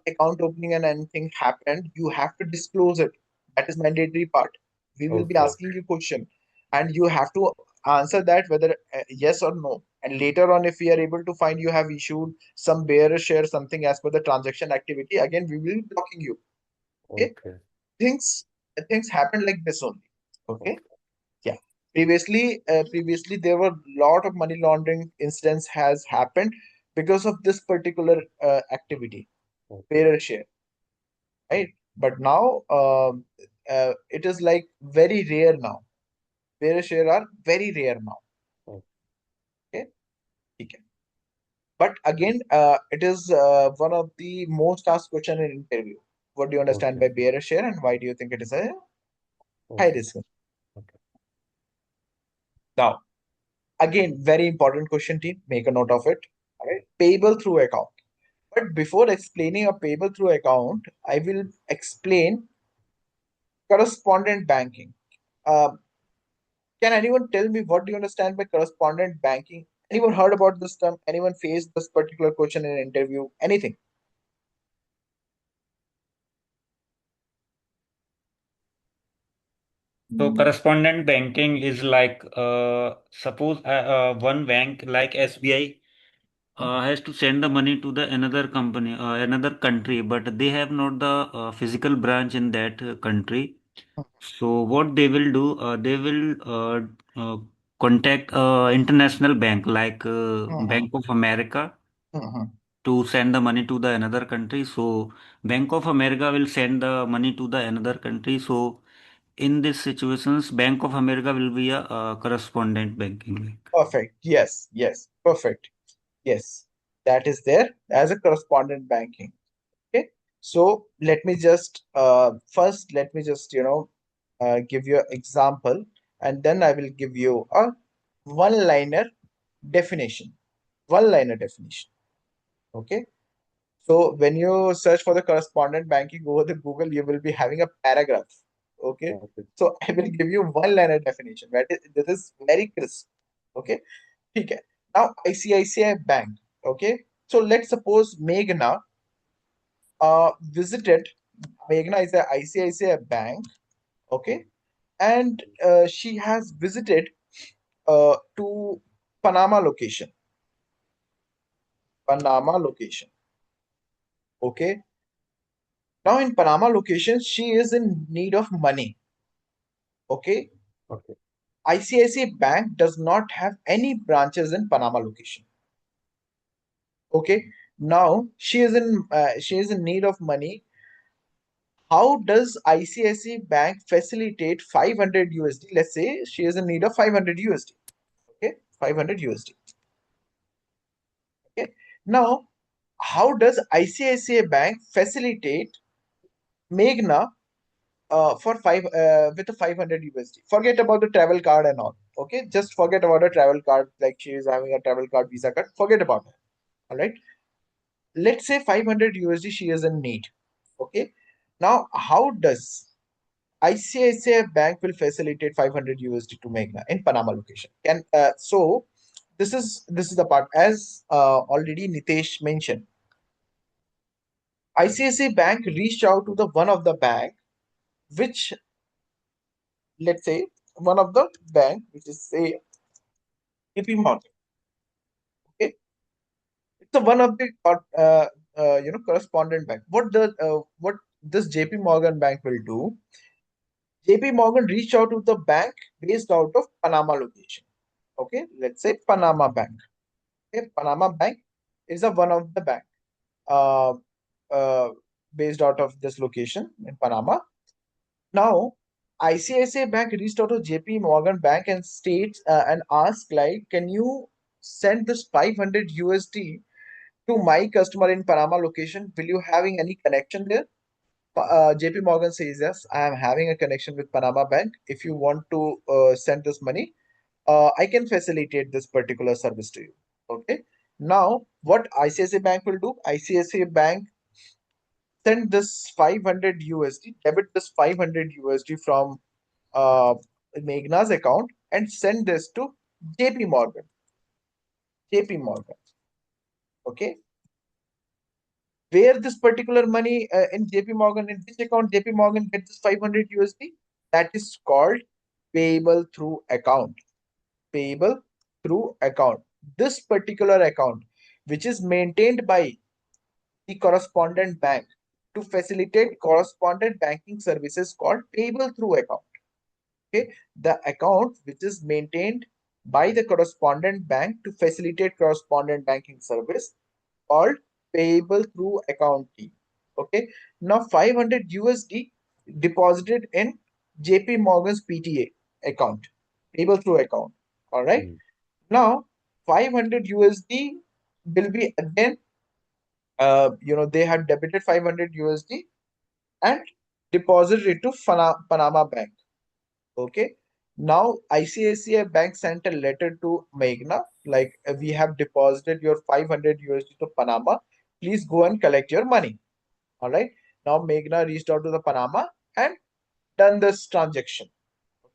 account opening and anything happened, you have to disclose it. That is mandatory part. We will be Okay. asking you question, and you have to answer that whether yes or no. And later on, if we are able to find you have issued some bearer share something as per the transaction activity, again we will be blocking you. Okay, Okay. things things happen like this only. Okay. Okay. Yeah. Previously there were lot of money laundering incidents has happened because of this particular activity, Okay. bearer share, right? But now it is like very rare now. Bearer share are very rare now. Okay. Okay. Okay. But again, it is one of the most asked question in interview. What do you understand Okay. by bearer share, and why do you think it is a high Okay. risk? Okay. Now, again, very important question, team. Make a note of it. All right. Payable through account. But before explaining a payable through account, I will explain correspondent banking. Um, can anyone tell me what do you understand by correspondent banking? Anyone heard about this term? Anyone faced this particular question in an interview? Anything? So Mm. correspondent banking is like suppose one bank like SBI has to send the money to the another company, another country, but they have not the physical branch in that country. So what they will do, they will uh, contact international bank like Mhm, Bank of America mhm. to send the money to the another country. So Bank of America will send the money to the another country. So in these situations, Bank of America will be a correspondent banking bank. Perfect. Yes, yes. Perfect. Yes. That is there as a correspondent banking. Okay. So let me just first let me just give you an example, and then I will give you a one-liner definition. One-liner definition. Okay. So when you search for the correspondent banking over the Google, you will be having a paragraph. Okay. Okay. So I will give you one-liner definition. This is very crisp. Okay. Okay. Now ICICI Bank. Okay. So let's suppose visited. Meghna is a ICICI bank. Okay. And she has visited to Panama location. Panama location. Okay. Now in Panama location, she is in need of money. Okay. Okay. ICICI Bank does not have any branches in Panama location. Okay. Now she is in need of money. How does ICICI Bank facilitate 500 USD? Let's say she is in need of 500 USD. Okay, 500 USD. Okay. Now, how does ICICI Bank facilitate Meghna for five with a 500 USD? Forget about the travel card and all. Okay, just forget about a travel card like she is having a travel card, Visa card. Forget about it. All right. let's say 500 USD she is in need. Okay. Now, how does ICICI Bank will facilitate 500 USD to Meghna in Panama location? So this is the part, as already Nitesh mentioned. ICICI Bank reached out to the one of the bank, which, let's say, one of the bank, which is say JP Morgan. Okay, it's a one of the correspondent bank. What this JP Morgan bank will do? JP Morgan reached out to the bank based out of Panama location. Okay, let's say Panama Bank. Okay, Panama Bank is a one of the bank uh, uh, based out of this location in Panama. Now, ICICI Bank reached out to JP Morgan Bank and states and asked like, can you send this 500 USD to my customer in Panama location? Will you having any connection there? JP Morgan says yes, I am having a connection with Panama Bank. If you want to send this money, I can facilitate this particular service to you. Okay. Now, what ICICI Bank will do? ICICI Bank send this 500 USD, debit this 500 USD from uh, Meghna's account and send this to JP Morgan. JP Morgan. Okay. Where this particular money in JP Morgan, in which account JP Morgan gets this 500 USD? That is called payable through account. Payable through account. This particular account, which is maintained by the correspondent bank to facilitate correspondent banking services, called payable through account. Okay, the account which is maintained by the correspondent bank to facilitate correspondent banking service, called payable through account team. Okay, now 500 USD deposited in JP Morgan's PTA account, payable through account. All right. Mm. Now 500 USD will be again, they had debited 500 USD and deposited it to Panama Bank. Okay. Now ICICI Bank sent a letter to Meghna like, we have deposited your 500 USD to Panama. Please go and collect your money. All right. Now Meghna reached out to the Panama and done this transaction.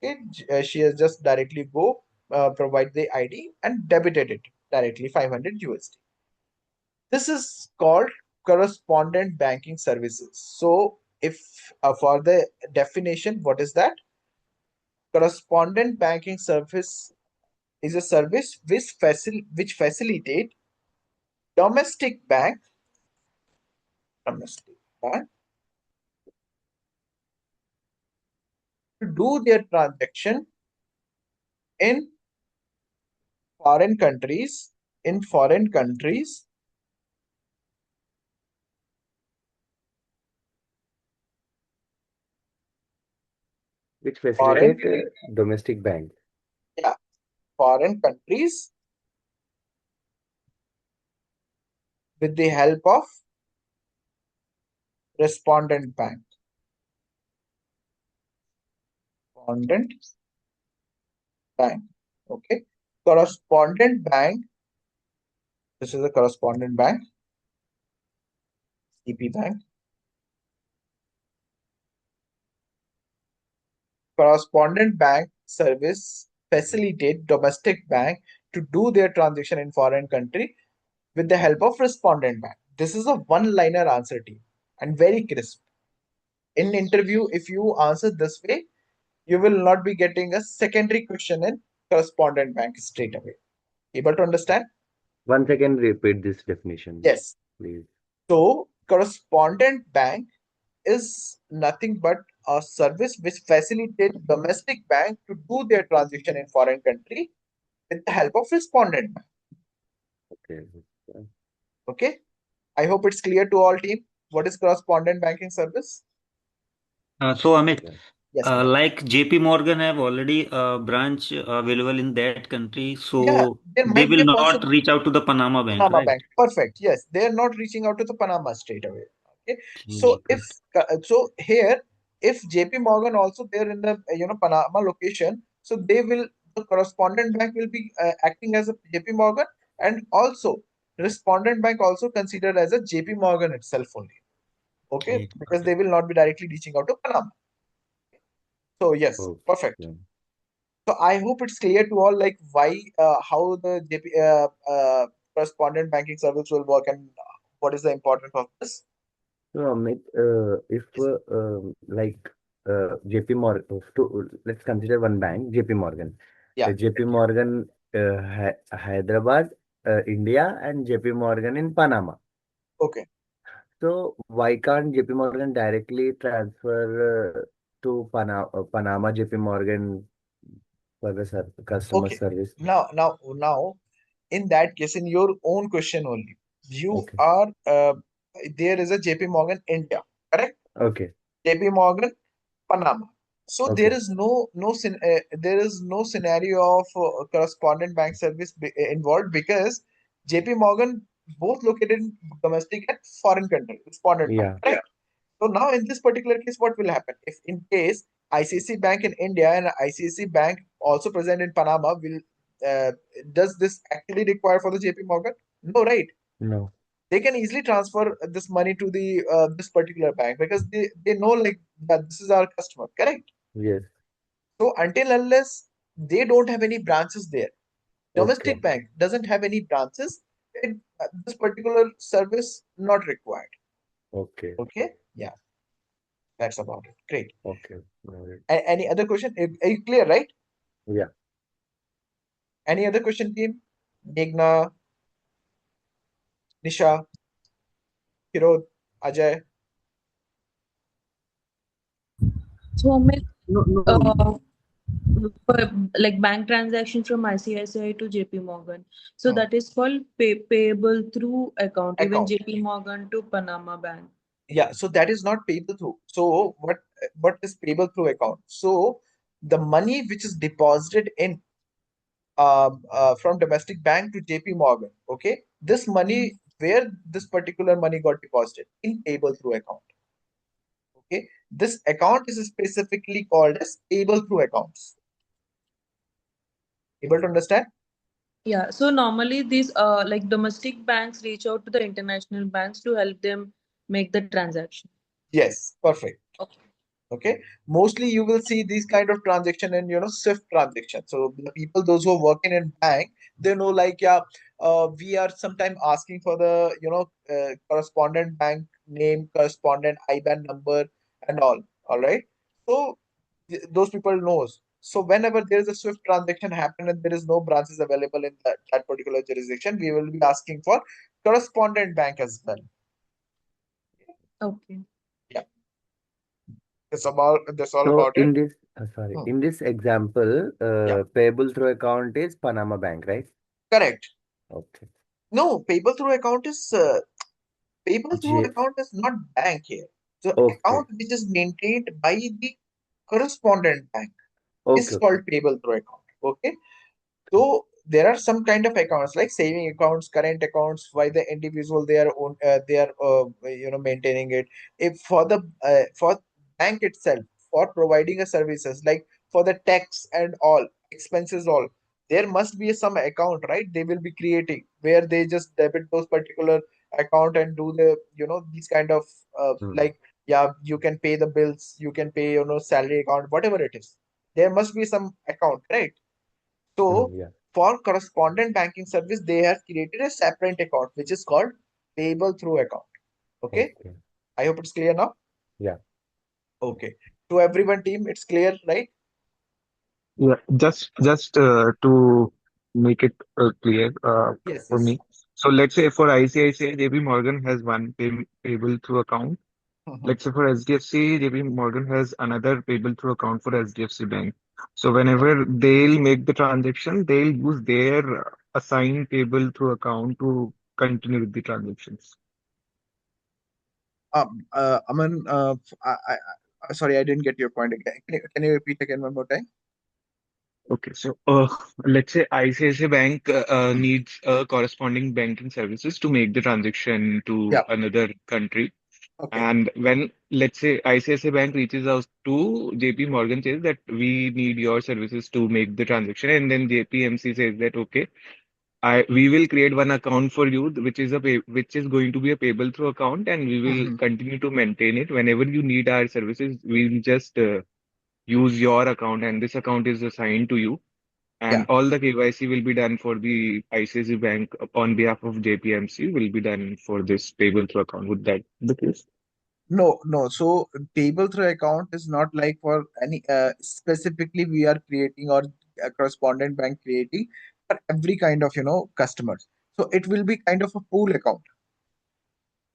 Okay. She has just directly go provide the ID and debited it directly 500 USD. This is called correspondent banking services. So if for the definition, what is that? Correspondent banking service is a service which facilitate domestic bank domestic bank to do their transaction in foreign countries in foreign countries Which foreign facilitate domestic bank. yeah, foreign countries with the help of respondent bank. Correspondent bank. Okay. Correspondent bank. This is a correspondent bank. CP bank. Correspondent bank service facilitate domestic bank to do their transaction in foreign country with the help of respondent bank. This is a one-liner answer team and very crisp. In interview, if you answer this way, you will not be getting a secondary question in correspondent bank straight away. Able to understand? Once again, repeat this definition, Yes. please. So correspondent bank is nothing but a service which facilitates domestic bank to do their transaction in foreign country with the help of respondent bank. Okay. Okay. I hope it's clear to all team. What is correspondent banking service? So Amit, Yeah. Yes, Nitesh. like JP Morgan have already a branch available in that country, Yeah, so there they might be will a not possibility. reach out to the Panama Bank, Panama right? Bank. Perfect. Yes, they are not reaching out to the Panama straight away. Okay. So Good. here, if JP Morgan also there in the Panama location, so the correspondent bank will be acting as a JP Morgan, and also respondent bank also considered as a JP Morgan itself only. Okay, because they will not be directly reaching out to Panama. So yes, perfect. Okay. So I hope it's clear to all like why, how the JP correspondent banking service will work and what is the importance of this. So, Amit, if like JP Morgan, let's consider one bank, JP Morgan. Yeah. JP Morgan, Hyderabad, India, and JP Morgan in Panama. Okay. So, why can't JP Morgan directly transfer to Panama JP Morgan for the customer Okay. service? Now, in that case, in your own question only, you Okay. are there is a JP Morgan India, correct? Okay. JP Morgan Panama. So there Okay. is there is no scenario of correspondent bank service involved because JP Morgan both located in domestic and foreign country respondent bank, Yeah. correct? So now in this particular case, what will happen if in case ICICI Bank in India and ICICI Bank also present in Panama will uh, does this actually require for the JP Morgan? No, right? No. They can easily transfer this money to the this particular bank because they know like that this is our customer, correct? Yes. So until unless they don't have any branches there, Okay. domestic bank doesn't have any branches, it, this particular service not required. Okay. Okay, yeah, that's about it. Great. Okay. Got it. Any other question? Are you clear, right? Yeah. Any other question, team? Meghna, Nisha, Hirod, Ajay. So, Amit, No, no, no. uh, like bank transaction from ICICI to JP Morgan. So Hmm. that is called payable through account, even Account. JP Morgan to Panama Bank. Yeah, so that is not payable through. So what is payable through account? So the money which is deposited in from domestic bank to JP Morgan, okay, this money where this particular money got deposited in payable through account. Okay, this account is specifically called as payable through accounts. Able to understand? Yeah, so normally these like domestic banks reach out to the international banks to help them make the transaction. Yes, perfect. Okay. Okay, mostly you will see these kind of transaction and swift transaction. So the people those who are working in bank, they know like, yeah, we are sometime asking for the correspondent bank name, correspondent IBAN number and all right. So those people knows. So whenever there is a swift transaction happen and there is no branches available in that particular jurisdiction, we will be asking for correspondent bank as well. Okay. Yeah, that's all So about it. sorry, Hmm. in this example, Yeah, payable through account is Panama Bank, right? correct. Okay. No, payable through J. account is not bank here. So account Okay. which is maintained by the correspondent bank Okay. is Okay. called payable through account. Okay. So there are some kind of accounts like saving accounts, current accounts, why the individual they are maintaining it. If for bank itself for providing a services like for the tax and all expenses all, there must be some account, right? They will be creating where they just debit those particular account and do the these kind of Hmm. like, yeah, you can pay the bills, you can pay salary account, whatever it is. There must be some account, right? So Yeah. for correspondent banking service, they have created a separate account which is called payable through account. Okay. Okay. I hope it's clear now. Yeah. Okay. To everyone team, it's clear, right? Yeah, just to make it clear Yes, for yes. me. So let's say for ICICI, JP Morgan has one payable through account. Mhm. Let's say for SDFC, JP Morgan has another payable through account for SDFC Bank. So Okay. whenever they'll make the transaction, they'll use their assigned payable through account to continue with the transactions. Aman, sorry, I didn't get your point again. Can you repeat again one more time? Okay, so let's say ICICI Bank Hmm. needs a corresponding banking services to make the transaction to Yeah. another country. Okay. And when, let's say, ICICI Bank reaches out to JP Morgan says that we need your services to make the transaction, and then JPMC says that, okay, I we will create one account for you, which is going to be a payable through account, and we will Hmm. continue to maintain it. Whenever you need our services, we'll just use your account, and this account is assigned to you. Yeah. And all the KYC will be done for the ICICI Bank on behalf of JPMC will be done for this payable through account. Would that be the case? No, no. So table through account is not like for any specifically we are creating or a correspondent bank creating for every kind of customers. So it will be kind of a pool account.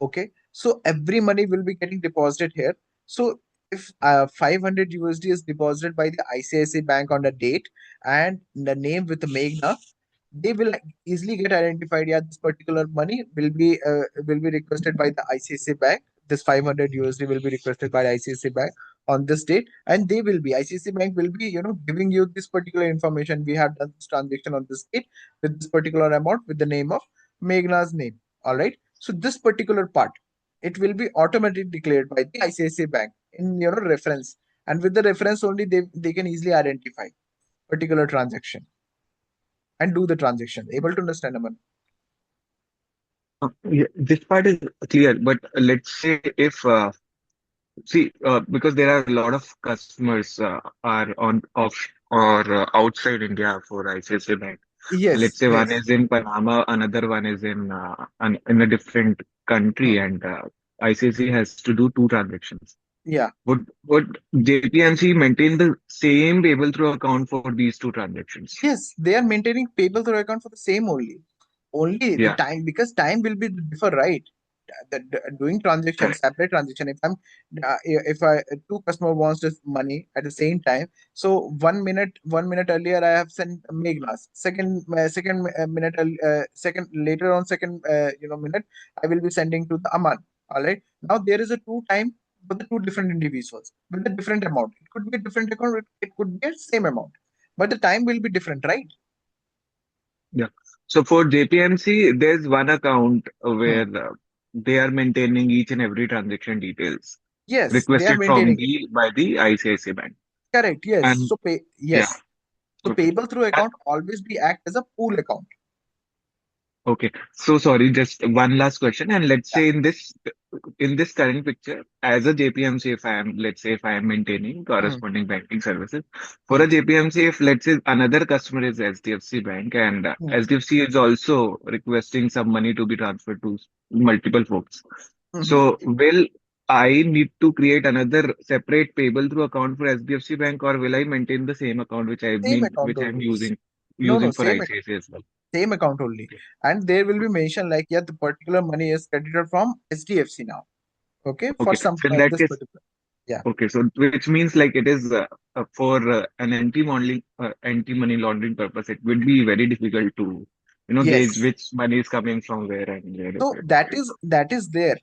Okay, so every money will be getting deposited here. So if 500 USD is deposited by the ICICI Bank on a date and the name with the Meghna, they will easily get identified. Yeah, this particular money will be requested by the ICICI Bank. This 500 USD will be requested by the ICICI Bank on this date, and they will be ICICI Bank will be giving you this particular information. We have done this transaction on this date with this particular amount with the name of Meghna's name. All right. So this particular part, it will be automatically declared by the ICICI Bank in reference, and with the reference only they can easily identify particular transaction and do the transaction. Able to understand, Aman? Yeah, this part is clear, but let's say if see, because there are a lot of customers are on off or outside India for ICICI Bank. Let's Let's say one yes, is in Panama, another one is in a different country, hmm, and ICICI has to do two transactions. yeah. Would JPMC maintain the same payable through account for these two transactions? Yes, they are maintaining payable through account for the same only. Only the Yeah, time, because time will be differ, right? Doing transaction, correct. separate transaction. If I two customer wants this money at the same time, so 1 minute earlier I have sent Meghnas. Second later on second minute I will be sending to the Aman. All right. Now there is a two time, but the two different individuals with a different amount. It could be a different account. It could be a same amount, but the time will be different, right? Yeah. So for JPMC, there's one account Hmm. where they are maintaining each and every transaction details Yes, they are requested from maintaining it. the by the ICICI Bank. Correct. Yes. And So pay. yeah, Yes. So okay. payable through Uh, account always be act as a pool account. Okay. So sorry, just one last question. And let's Yeah. say in this current picture, as a JPMC, if I am, let's say if I am maintaining Hmm. corresponding banking services, for Hmm. a JPMC, if let's say another customer is HDFC Bank and Hmm. HDFC is also requesting some money to be transferred to multiple folks. Hmm. So will I need to create another separate payable through account for HDFC Bank, or will I maintain the same account Same account which I'm only. No, no, using for ICICI as well? same account only. And there will be mentioned like, yeah, the particular money is credited from SDFC now. Okay, for Okay. some So in that this case, particular. Yeah. okay, so which means like it is for an anti-money laundering purpose, it would be very difficult to, gauge Yes. which money is coming from where and where So it is. that is there.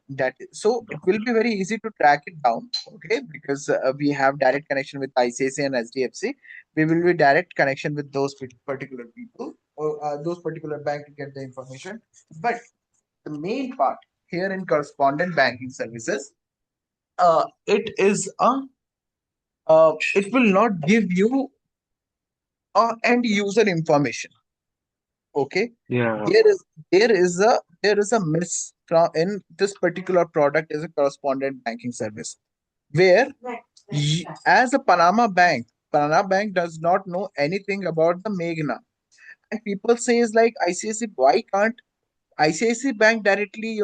So it will be very easy to track it down, okay? Because we have direct connection with ICICI and SDFC. We will be direct connection with those particular people or those particular bank to get the information. But the main part here in correspondent banking services, it will not give you end user information. Okay, Yeah, there is there is a miss from in this particular product is a correspondent banking service where as a Panama Bank does not know anything about the Meghna, and people say is like ICICI, why can't ICICI Bank directly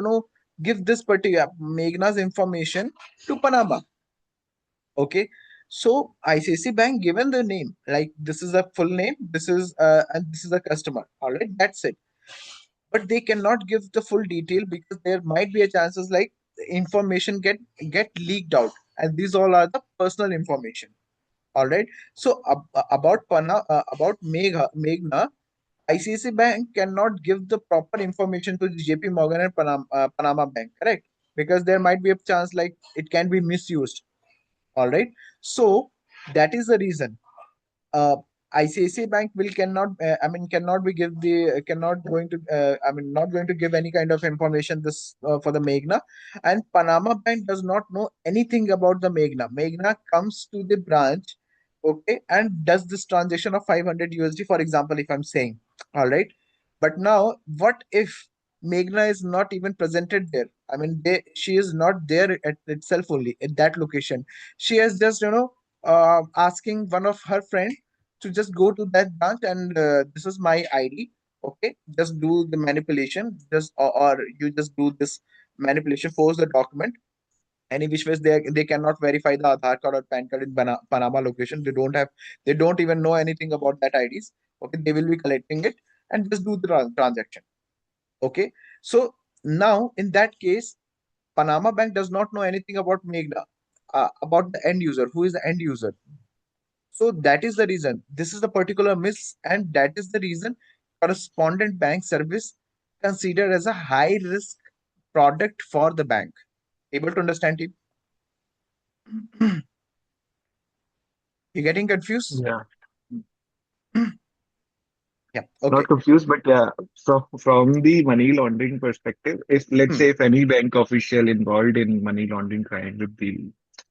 give this particular Meghna's information to Panama? Okay, so ICICI Bank given the name like this is a full name, this is and this is a customer. All right, that's it, but they cannot give the full detail because there might be a chances like the information get leaked out, and these all are the personal information. All right. So about Meghna, ICICI Bank cannot give the proper information to the JP Morgan and Panama Bank, correct? Because there might be a chance like it can be misused. All right. So that is the reason uh, ICICI Bank will cannot cannot be give the cannot going to not going to give any kind of information this for the Meghna, and Panama Bank does not know anything about the Meghna. Meghna comes to the branch, okay, and does this transaction of 500 USD, for example, if I'm saying, all right. But now, what if Meghna is not even presented there? I mean, she is not there at itself only at that location. She is just, asking one of her friend to just go to that branch and this is my ID. Okay, just do the manipulation, or you just do this manipulation, force the document. Any which ways they cannot verify the Aadhaar card or PAN card in Panama location. They don't even know anything about that IDs. Okay, they will be collecting it and just do the transaction. Okay, so now in that case, Panama Bank does not know anything about Meghna, about the end user. Who is the end user? So that is the reason. This is the particular miss, and that is the reason correspondent bank service considered as a high risk product for the bank. Able to understand, team? You getting confused? Yeah, Yeah. not Okay. confused, but yeah. So from the money laundering perspective, if let's Hmm. say if any bank official involved in money laundering crime would be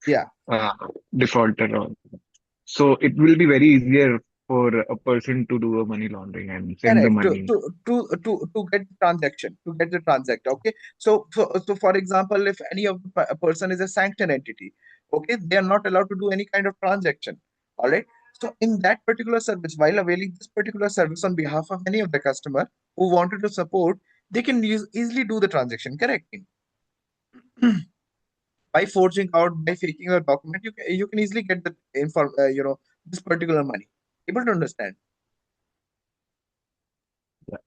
Yeah. uh, defaulter, or so it will be very easier for a person to do a money laundering and send the Correct. money. To get the transaction, to get the transact. Okay. So for example, if any of the person is a sanctioned entity, okay, they are not allowed to do any kind of transaction. All right. So in that particular service, while availing this particular service on behalf of any of the customer who wanted to support, they can easily do the transaction. Correct. By forging out, by faking a document, you can easily get the this particular money. Able to understand, Yeah.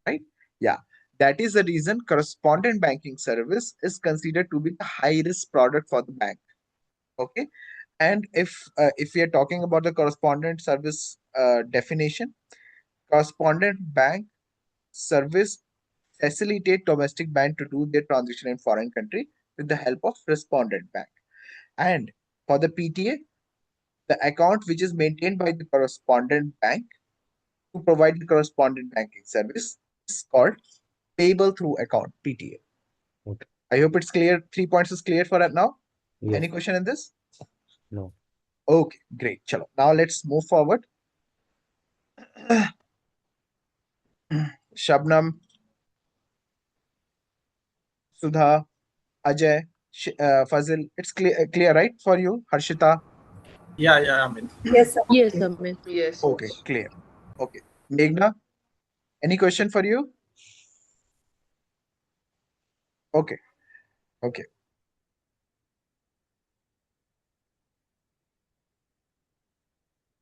right? Yeah. That is the reason correspondent banking service is considered to be the high risk product for the bank. Okay. And if we are talking about the correspondent service definition, correspondent bank service facilitate domestic bank to do their transaction in foreign country with the help of respondent bank. And for the PTA, the account which is maintained by the correspondent bank to provide the correspondent banking service is called payable through account, PTA. Okay. I hope it's clear. 3 points is clear for that now. Yes. Any question in this? No. Okay, great. Chalo. Now let's move forward. Shabnam, Sudha, Ajay, Fazil. It's clear, right, for you? Harshita. Yeah, I mean, Yes, Yes, Amit. Amit. yes, Okay, yes. clear. Okay. Meghna, any question for you? Okay, okay.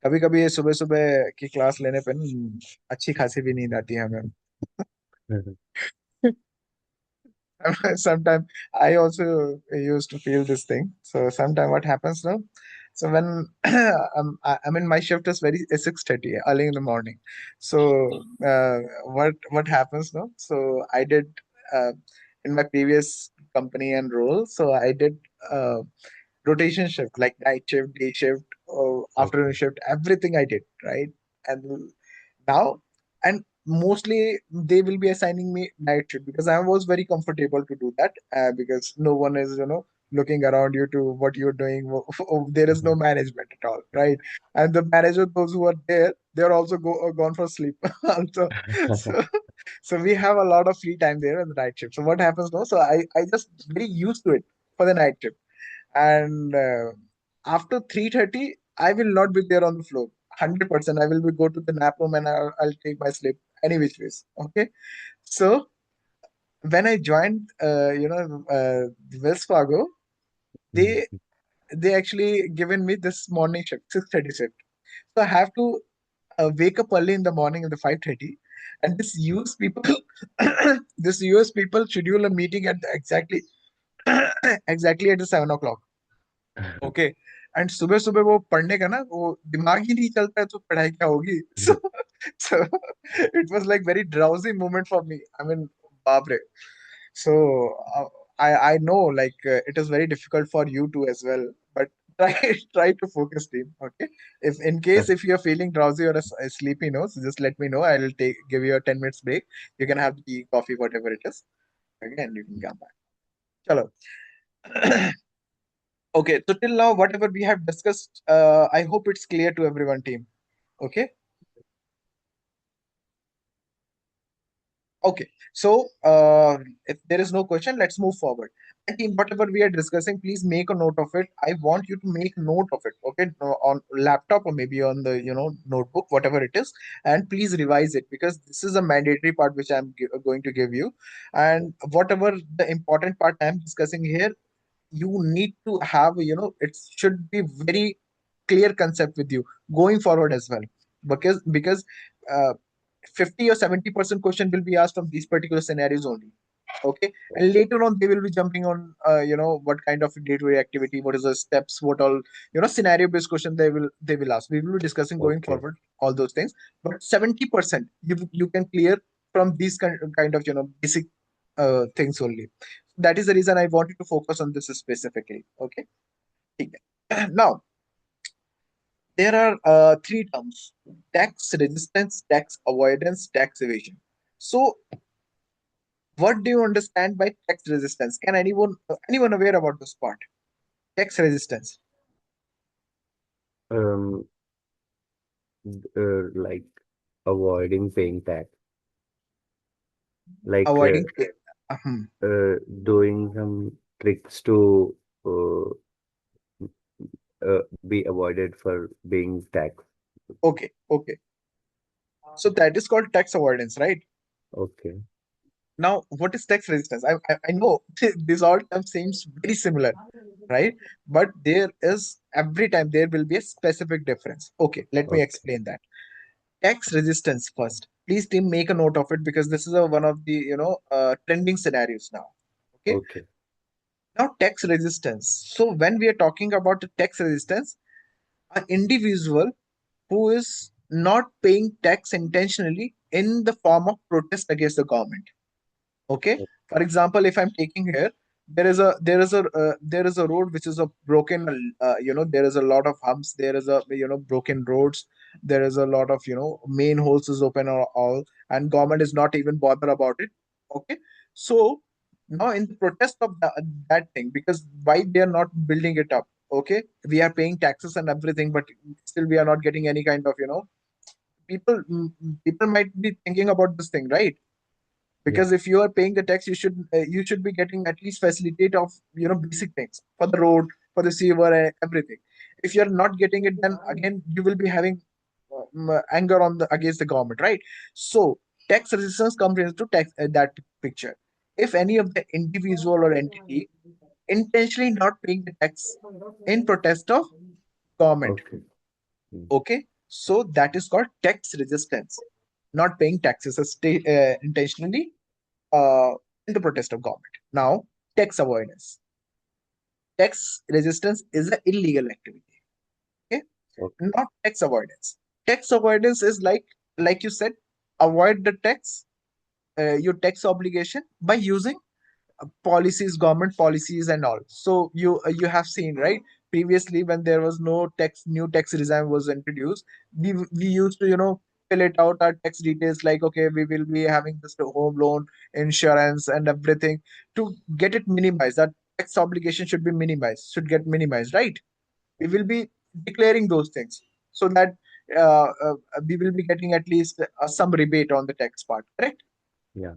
कभी कभी ये सुबह सुबह की class लेने पे अच्छी खासी भी नींद आती है हमें. Sometimes I also used to feel this thing. So sometimes what happens now? So when I mean my shift is very 6:30 early in the morning. So what happens now? So I did uh, in my previous company and role. So I did rotation shift like night shift, day shift, or afternoon Okay. shift. Everything I did right, and now and mostly they will be assigning me night shift because I was very comfortable to do that because no one is looking around you to what you're doing. There is no management at all, right? And the manager, those who are there, they're also gone for sleep also. So so we have a lot of free time there in the night shift. So what happens now? So I just very used to it for the night shift. And after 3:30 I will not be there on the floor. 100% I will be go to the nap room and I'll take my sleep any which ways. Okay. So when I joined Wells Fargo, they they actually given me this morning shift, 6:30 shift. So I have to wake up early in the morning at the 5:30, and this US people this US people schedule a meeting at exactly exactly at the 7 o'clock. Okay. And सुबह सुबह वो पढ़ने का ना वो दिमाग ही नहीं चलता है तो पढ़ाई क्या होगी. So it was like very drowsy moment for me. I mean, बाप रे. So uh, I know like it is very difficult for you too as well, but try to focus, team. Okay, if in case if you are feeling drowsy or sleepy, no, so just let me know. I'll give you a 10 minutes break. You can have tea, coffee, whatever it is. Again, you can come back. Chalo. Okay, so till now, whatever we have discussed, I hope it's clear to everyone, team. Okay. Okay, so if there is no question, let's move forward. And team, whatever we are discussing, please make a note of it. I want you to make note of it, okay, on laptop or maybe on the notebook, whatever it is, and please revise it because this is a mandatory part which I'm going to give you, and whatever the important part I'm discussing here, you need to have it should be very clear concept with you going forward as well, because uh, 50 or 70% question will be asked from these particular scenarios only. Okay, and later on they will be jumping on what kind of day-to-day activity, what is the steps, what all scenario based question they will ask. We will be discussing going Okay. forward all those things, but 70% you can clear from these kind of basic things only. That is the reason I wanted to focus on this specifically. Okay. ठीक है. Now, there are three terms: tax resistance, tax avoidance, tax evasion. So, what do you understand by tax resistance? Can anyone aware about this part? Tax resistance, Um, like avoiding paying tax, like avoiding pay. Hmm. doing some tricks to uh, be avoided for being taxed. Okay, okay. So that is called tax avoidance, right? Okay. Now, what is tax resistance? I know this all term seems very similar, right? But there is every time there will be a specific difference. Okay, let me Okay. explain that. Tax resistance first. Please, team, make a note of it because this is one of the trending scenarios now. Okay, Okay. now tax resistance. So when we are talking about the tax resistance, an individual who is not paying tax intentionally in the form of protest against the government. Okay, for example, if I'm taking here, there is a road which is a broken, there is a lot of humps, there is a broken roads, there is a lot of main holes is open or all, and government is not even bother about it. Okay, so now in the protest of that thing, because why they are not building it up. Okay, we are paying taxes and everything, but still we are not getting any kind of people might be thinking about this thing, right? Yeah. Because if you are paying the tax, you should be getting at least facilitate of basic things for the road, for the sewer, everything. If you're not getting it, then again you will be having anger on the against the government, right? So tax resistance comes into that picture. If any of the individual or entity intentionally not paying the tax in protest of government. Okay. Mm. Okay, so that is called tax resistance, not paying taxes intentionally uh, in the protest of government. Now, tax avoidance. Tax resistance is an illegal activity. Okay, Okay. not tax avoidance. Tax avoidance is like you said, avoid the tax, your tax obligation by using policies, government policies, and all. So you have seen, right? Previously, when there was no new tax regime was introduced, we used to fill it out our tax details like, okay, we will be having this home loan, insurance, and everything to get it minimized. That tax obligation should be minimized, should get minimized, right? We will be declaring those things so that we will be getting at least some rebate on the tax part, correct? Yeah.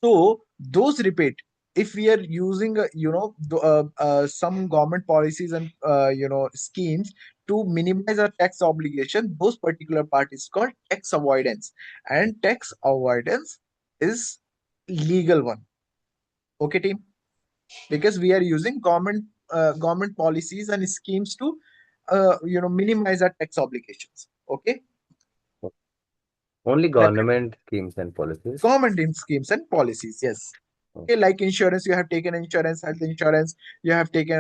So those rebate, if we are using some government policies and schemes to minimize our tax obligation, those particular part is called tax avoidance, and tax avoidance is legal one. Okay, team, because we are using government policies and schemes to minimize our tax obligations. Okay, Only that government schemes and policies. government in schemes and policies, yes. Oh, Okay, like insurance, you have taken insurance, health insurance, you have taken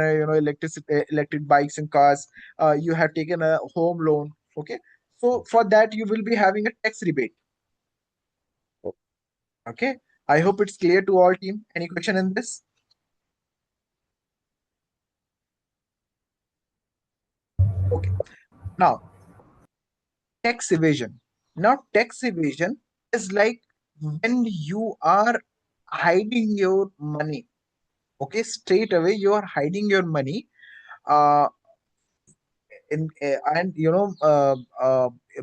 electric bikes and cars, you have taken a home loan. Okay, so for that you will be having a tax rebate. oh, Okay, I hope it's clear to all team. Any question in this? Okay, now tax evasion. Now tax evasion is like when you are hiding your money. Okay, straight away you are hiding your money uh, in and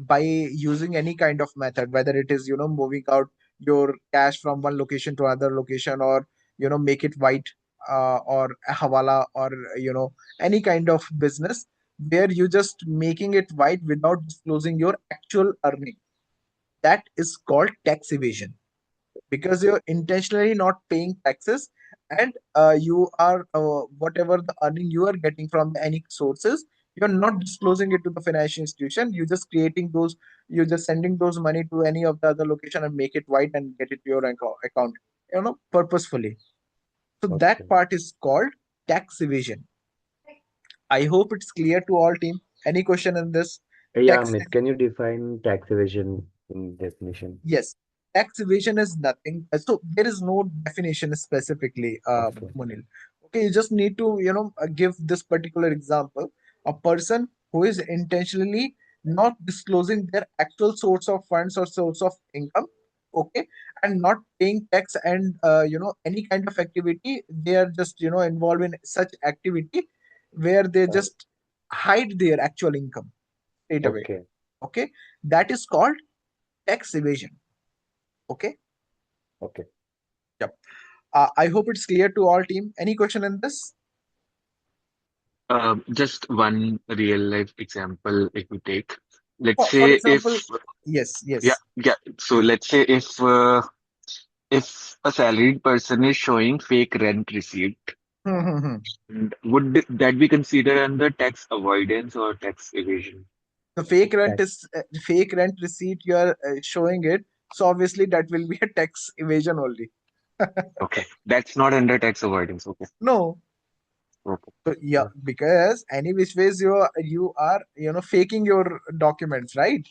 by using any kind of method, whether it is moving out your cash from one location to another location, or make it white, or a hawala, or any kind of business where you just making it white without disclosing your actual earning. That is called tax evasion, because you're intentionally not paying taxes, and you are whatever the earning you are getting from any sources, you're not disclosing it to the financial institution. You're just sending those money to any of the other location and make it white and get it to your account, purposefully. So that Okay. part is called tax evasion. I hope it's clear to all team. Any question in this? Yeah, Tax. Amit, can you define tax evasion in definition? Yes, tax evasion is nothing. So there is no definition specifically, Okay. Munil. Okay, you just need to, give this particular example. A person who is intentionally not disclosing their actual source of funds or source of income, okay, and not paying tax, and any kind of activity, they are just involved in such activity where they Uh, just hide their actual income straight away. okay. Okay, that is called tax evasion. Okay. Okay. Yep. I hope it's clear to all team. Any question in this? Just one real life example if we take. Let's For say example, yes, yeah, yes. yeah. So let's say if a salaried person is showing fake rent receipt, Hmm, hmm, hmm. and would that be considered under tax avoidance or tax evasion? The fake rent Tax. is fake rent receipt. You are showing it, so obviously that will be a tax evasion only. Okay, that's not under tax avoidance. Okay, No. okay. So yeah, Yeah. because any which ways you are faking your documents, right?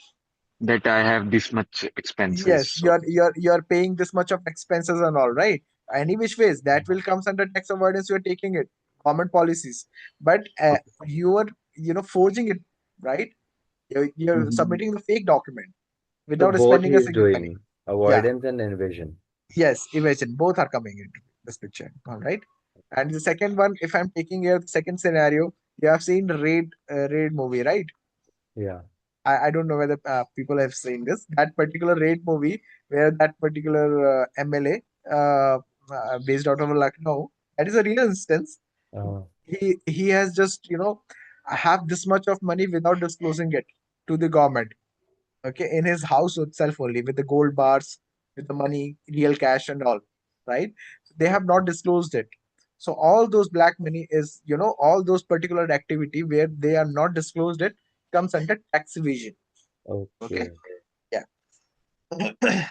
That I have this much expenses. Yes, So you're paying this much of expenses and all, right? Any which ways that will comes under tax avoidance. You're taking it, government policies, but okay. you are forging it, right? You're Mhm. submitting the fake document So without both spending he a is single penny. doing Yeah, avoidance and evasion. yes, evasion. Both are coming into this picture. All right. And the second one, if I'm taking here the second scenario, you have seen the raid movie, right? Yeah. I don't know whether people have seen this. That particular raid movie where that particular MLA, based out of Lucknow, that is a real instance. Uh, He has just have this much of money without disclosing it to the government. Okay, in his house itself only, with the gold bars, with the money, real cash and all, right? They have not disclosed it. So all those black money is, all those particular activity where they are not disclosed it comes under tax evasion. Okay. okay. Yeah.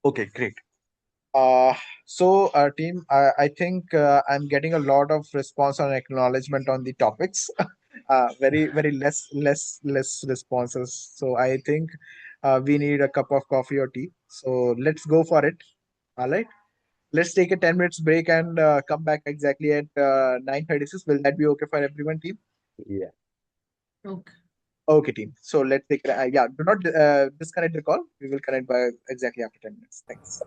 Okay, great. Uh, so, team, I think I'm getting a lot of response and acknowledgement on the topics. Very less responses. So I think we need a cup of coffee or tea. So let's go for it. All right. Let's take a 10 minutes break and come back exactly at 9:36. Will that be okay for everyone, team? Yeah. Okay. Okay, team. So let's take. Yeah. Do not disconnect the call. We will connect by exactly after 10 minutes. Thanks.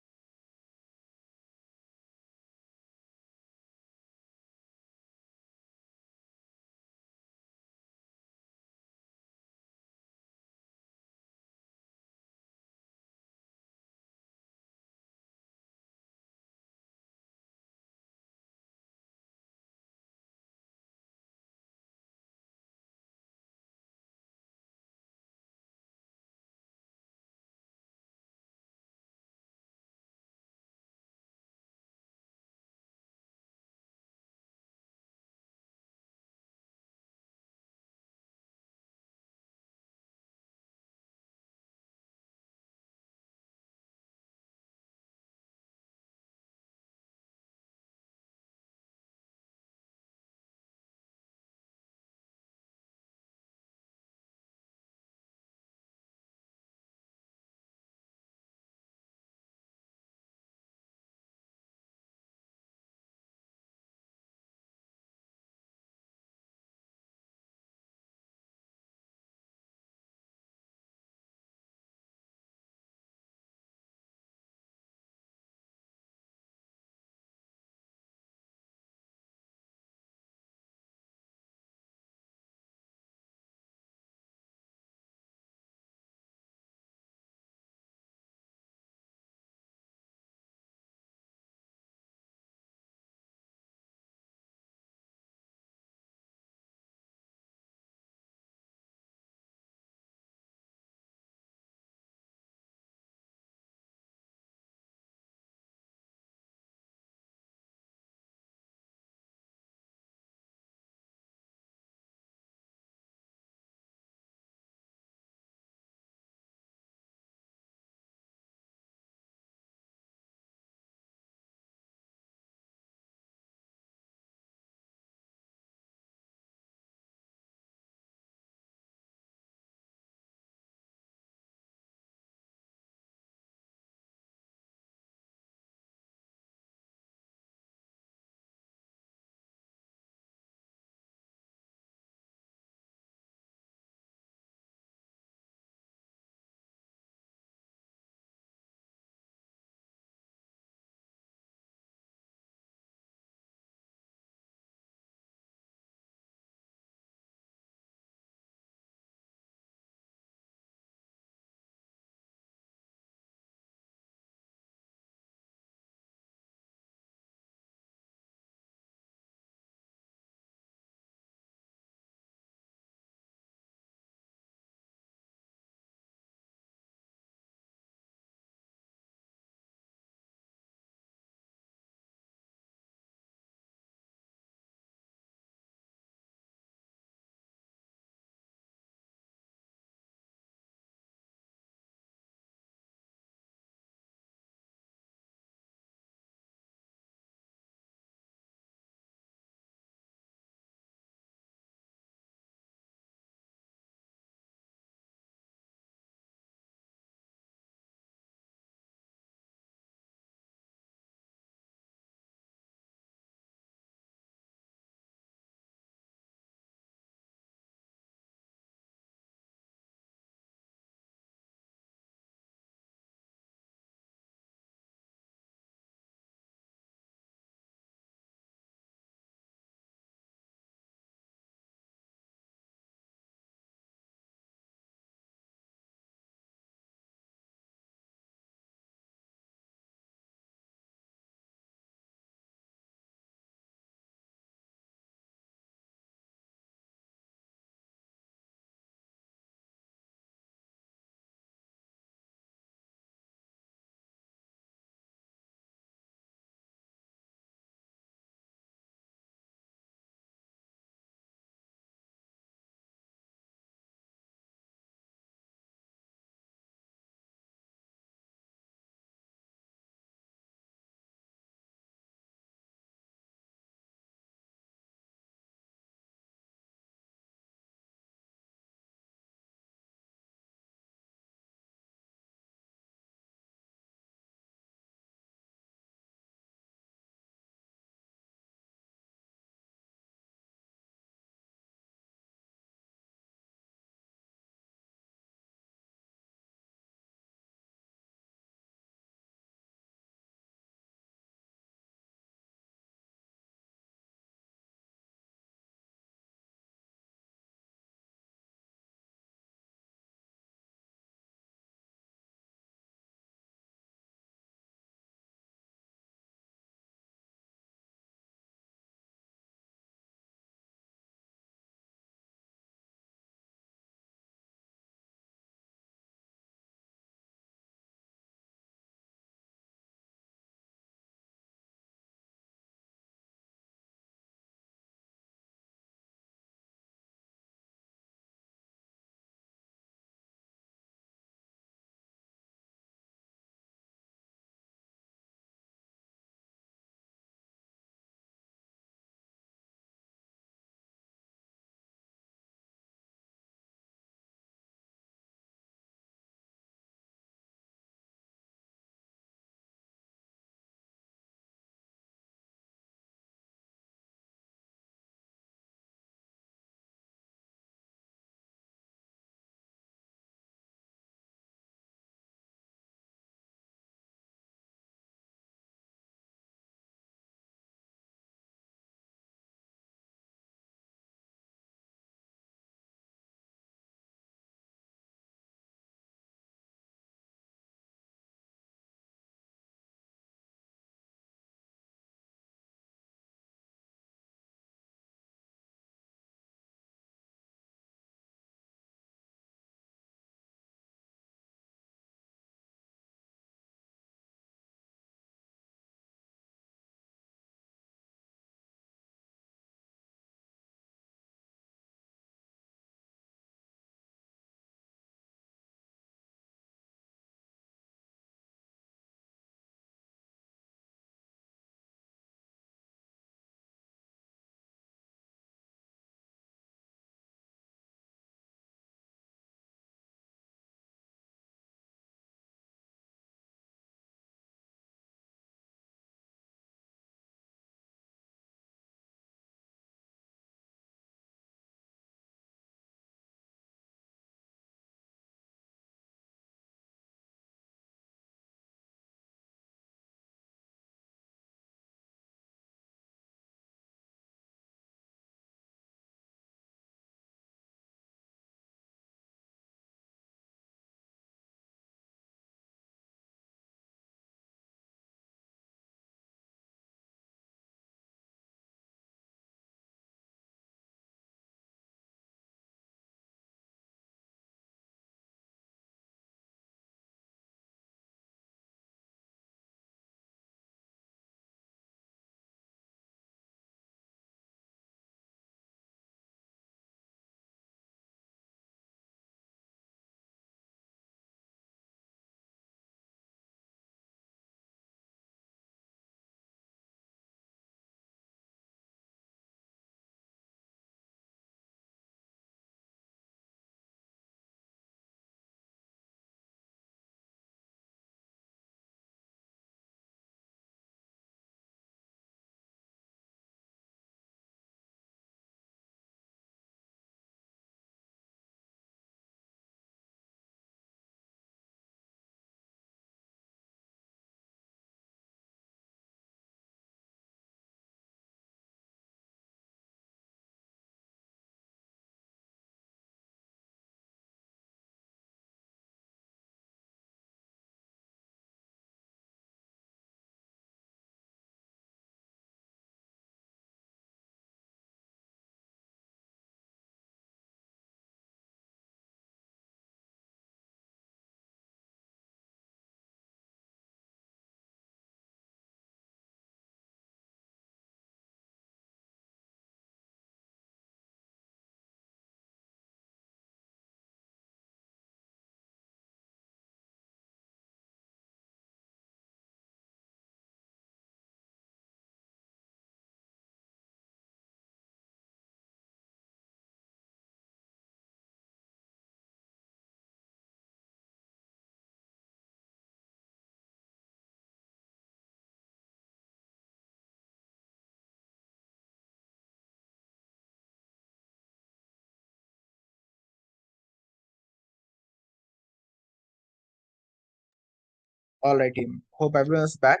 All right, team. Hope everyone's back.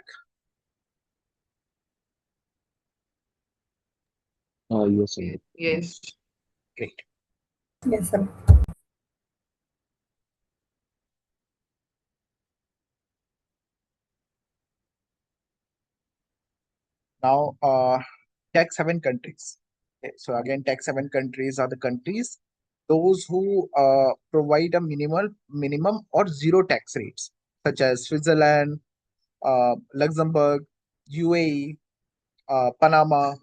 Yes, sir. Yes. Great. Yes, sir. Now, Tech 7 countries. Okay, so again, Tech 7 countries are the countries those who provide a minimum or zero tax rates, such as Switzerland, Luxembourg, UAE, Panama,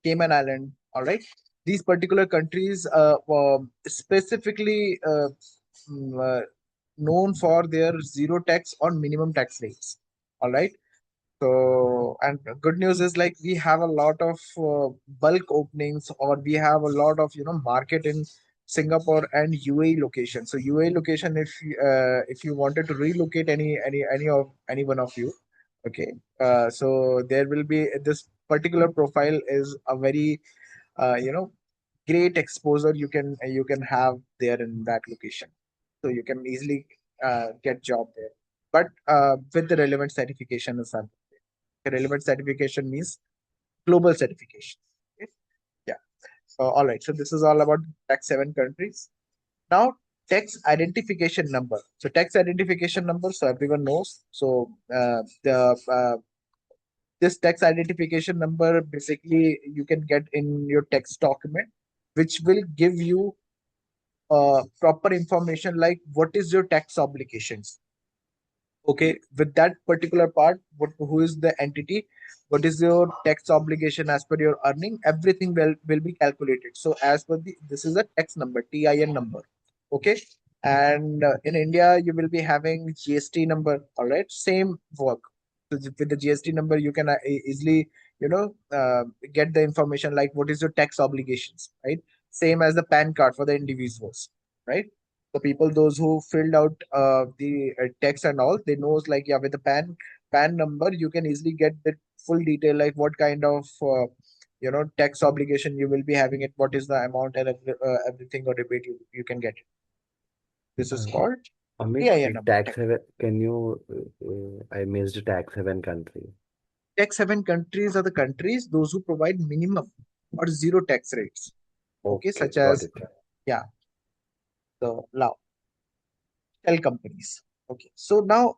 Cayman Island. All right, these particular countries specifically known for their zero tax or minimum tax rates. All right. So, and good news is like we have a lot of bulk openings, or we have a lot of market in Singapore and UAE location. So UAE location, if you wanted to relocate any one of you, okay. So there will be this particular profile is a very great exposure you can have there in that location. So you can easily get job there, but with the relevant certification is something. Relevant certification means global certification. Okay? Yeah. So all right. So this is all about tax 7 countries. Now tax identification number. So tax identification number. So everyone knows. So the this tax identification number basically you can get in your tax document, which will give you proper information like what is your tax obligations. Okay, with that particular part, who is the entity, what is your tax obligation as per your earning, everything will be calculated. So as per this is a tax number, TIN number. Okay, and in India you will be having GST number. All right, same work. So with the GST number you can easily get the information like what is your tax obligations, right? Same as the PAN card for the individuals, right? The people those who filled out the text and all, they knows like, yeah, with the pan number you can easily get the full detail like what kind of tax obligation you will be having, it what is the amount and everything or rebate you can get it. This is Uh, called Amit, TIN number. tax haven, can you, I missed tax haven country. Tax haven countries are the countries those who provide minimum or zero tax rates, okay, Okay, such got as, it. yeah, the now shell companies. Okay, so now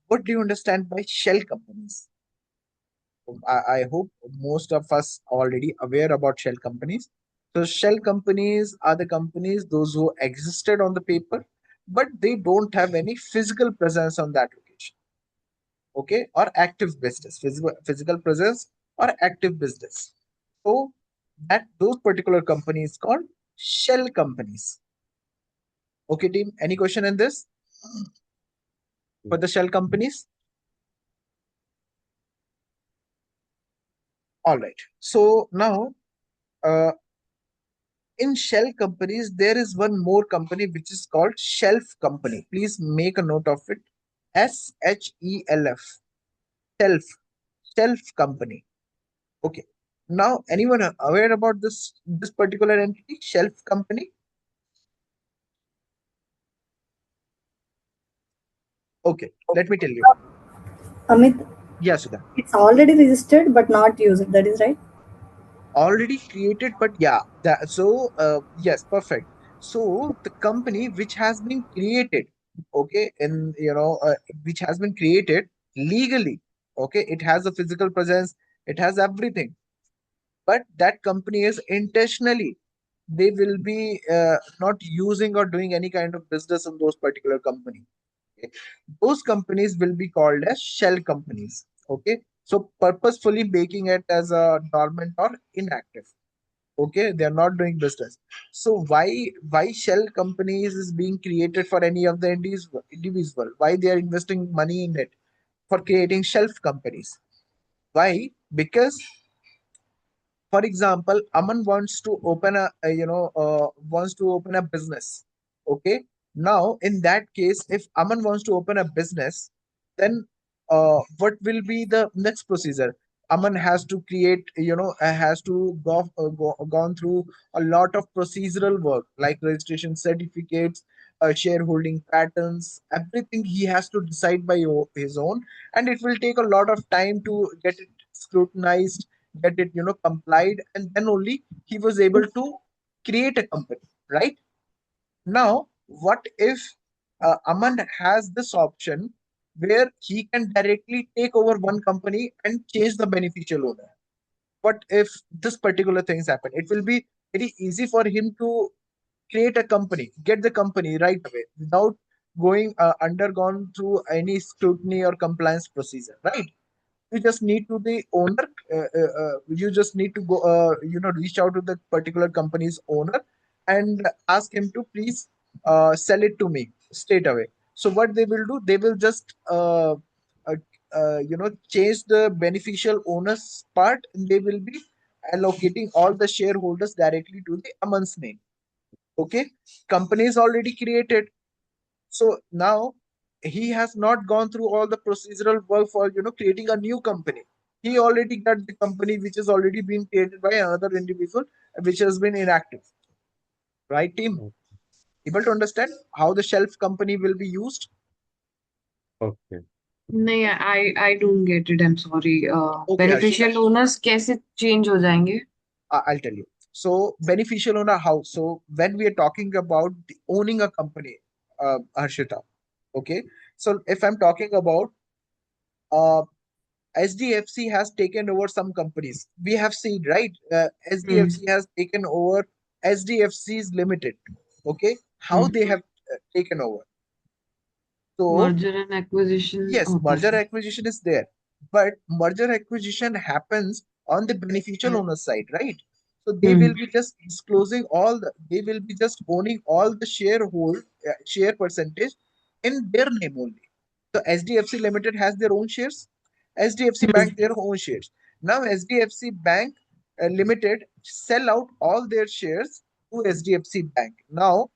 what do you understand by shell companies? I hope most of us already aware about shell companies. So shell companies are the companies those who existed on the paper, but they don't have any physical presence on that location. Okay, or active business, physical presence or active business. So that those particular companies called shell companies. Okay, team. Any question in this for the shell companies? All right. So now uh, in shell companies, there is one more company which is called shelf company. Please make a note of it. SHELF. Shelf. Shelf company. Okay. Now, anyone aware about this particular entity, shelf company? Okay, let me tell you. Amit, Yeah, Sudha. it's already registered but not used. That is right. Already created, but yeah, that so yes, perfect. So the company which has been created, okay, in which has been created legally, okay, it has a physical presence, it has everything, but that company is intentionally, they will be not using or doing any kind of business in those particular company. Okay? Those companies will be called as shell companies. Okay, so purposefully making it as a dormant or inactive. Okay, they are not doing business. So why shell companies is being created for any of the individual, why they are investing money in it for creating shelf companies? Why? Because for example, Aman wants to open wants to open a business. Okay, now in that case, if Aman wants to open a business, then what will be the next procedure? Aman has to create, has to gone through a lot of procedural work like registration certificates, shareholding patterns, everything he has to decide by his own, and it will take a lot of time to get it scrutinized, get it complied, and then only he was able to create a company, right? Now, what if Aman has this option where he can directly take over one company and change the beneficial owner? What if this particular things happen? It will be very easy for him to create a company, get the company right away without going undergone through any scrutiny or compliance procedure, right? You just need to the owner, you just need to go reach out to the particular company's owner and ask him to please sell it to me straight away. So what they will do, they will just uh, change the beneficial owners part, and they will be allocating all the shareholders directly to the Aman's name. Okay, company is already created, so now he has not gone through all the procedural work for creating a new company. He already got the company which has already been created by another individual, which has been inactive. Right, team? o- Able to understand how the shelf company will be used? okay. नहीं I don't get it. I'm sorry. Okay, Harshita, Beneficial owners कैसे change हो जाएंगे? I'll tell you. So beneficial owner how? So when we are talking about owning a company, Harshita, okay. So if I'm talking about uh, SDFC has taken over some companies. We have seen, right? Hmm. SDFC has taken over SDFC's Limited. Okay, how Hmm. they have taken over? So Merger and acquisition yes, होता merger है. acquisition is there, but merger acquisition happens on the beneficial owner side, right? So they Hmm. will be just disclosing all they will be just owning all the share percentage in their name only. So SDFC Limited has their own shares, SDFC Hmm. Bank their own shares. Now SDFC Bank Limited sell out all their shares to SDFC Bank. Now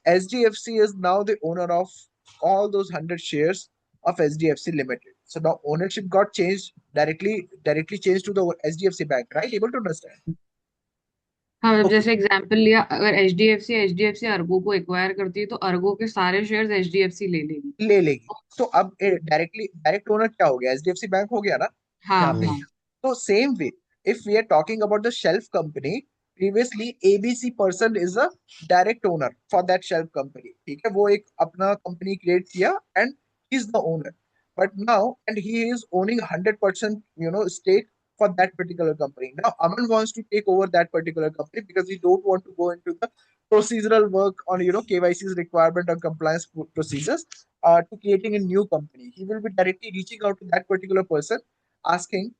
SDFC is now the owner of all those 100 shares of SDFC Limited. So now ownership got changed directly changed to the SDFC Bank, right? Able to understand? हाँ मतलब Okay. जैसे example लिया अगर HDFC Ergo को acquire करती है तो Ergo के सारे शेयर्स एचडीएफसी ले लेगी. ले लेगी. तो अब डायरेक्ट ओनर क्या हो गया? एचडीएफसी बैंक हो गया ना हाँ यहाँ पे. हाँ. So same way, if we are talking about the shelf company, previously ABC person is a direct owner for that shelf company. ठीक है, वो एक अपना company create किया and he is the owner. But now, and he is owning 100% stake for that particular company. Now Aman wants to take over that particular company because he don't want to go into the procedural work on KYC's requirement and compliance procedures to creating a new company. He will be directly reaching out to that particular person, asking,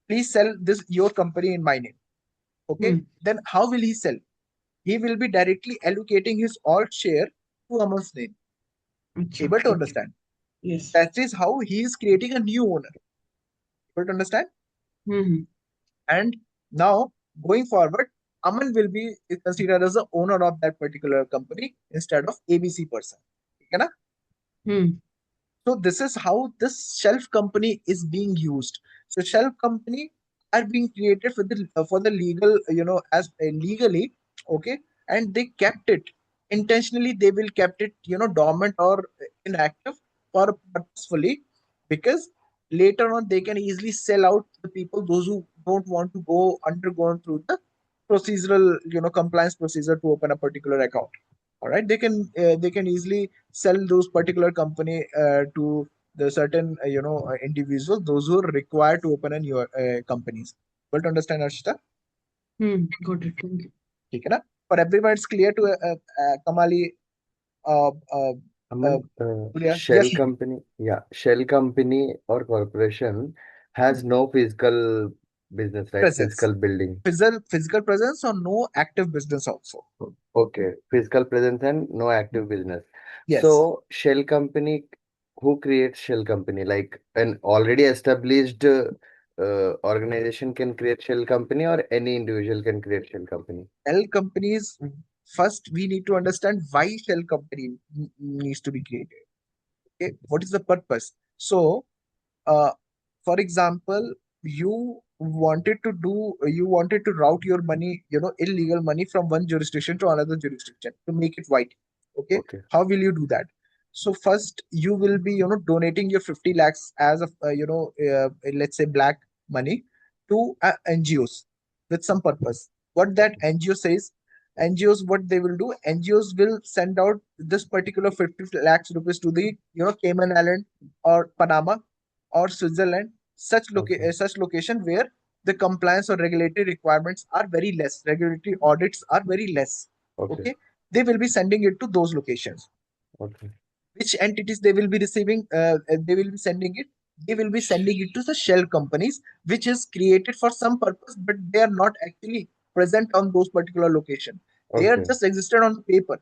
please sell this your company in my name. Okay, hmm. then how will he sell? He will be directly allocating his all share to Aman's name. अच्छा Able to ठीक है. understand? Yes. That is how he is creating a new owner. Able to understand? Hmm. And now going forward, Aman will be considered as the owner of that particular company instead of ABC person. ठीक है ना? हम्म. So this is how this shelf company is being used. So shelf company are being created for the legal, as legally, okay, and they kept it intentionally. They will kept it, dormant or inactive or purposefully, because later on they can easily sell out the people those who don't want to go undergone through the procedural, compliance procedure to open a particular account. All right, they can easily sell those particular company to the certain individual those who are required to open a new companies. Well, to understand, Arshita? Got it. Thank you. ठीक है ना? For everyone it's clear to Kamali, uh, uh, uh, Aman, Surya? shell Yes, company, yeah, shell company or corporation has no physical business, right? presence, Physical building. physical presence or no active business also. Okay, physical presence and no active business. Yes. So, shell company, who creates shell company? Like an already established organization can create shell company, or any individual can create shell company? Shell companies, first we need to understand why shell company needs to be created. Okay, what is the purpose? So uh, for example, you wanted to route your money, illegal money from one jurisdiction to another jurisdiction to make it white. Okay, Okay. how will you do that? So first you will be donating your 50 lakhs as of let's say black money to NGOs with some purpose. What that Okay. NGO says, NGOs, what they will do, NGOs will send out this particular 50 lakhs rupees to the Cayman Island or Panama or Switzerland, Okay. such location where the compliance or regulatory requirements are very less, regulatory audits are very less. Okay. Okay, they will be sending it to those locations. Okay. Which entities they will be receiving, they will be sending it, they will be sending it to the shell companies which is created for some purpose, but they are not actually present on those particular location. They are Okay. just existed on paper.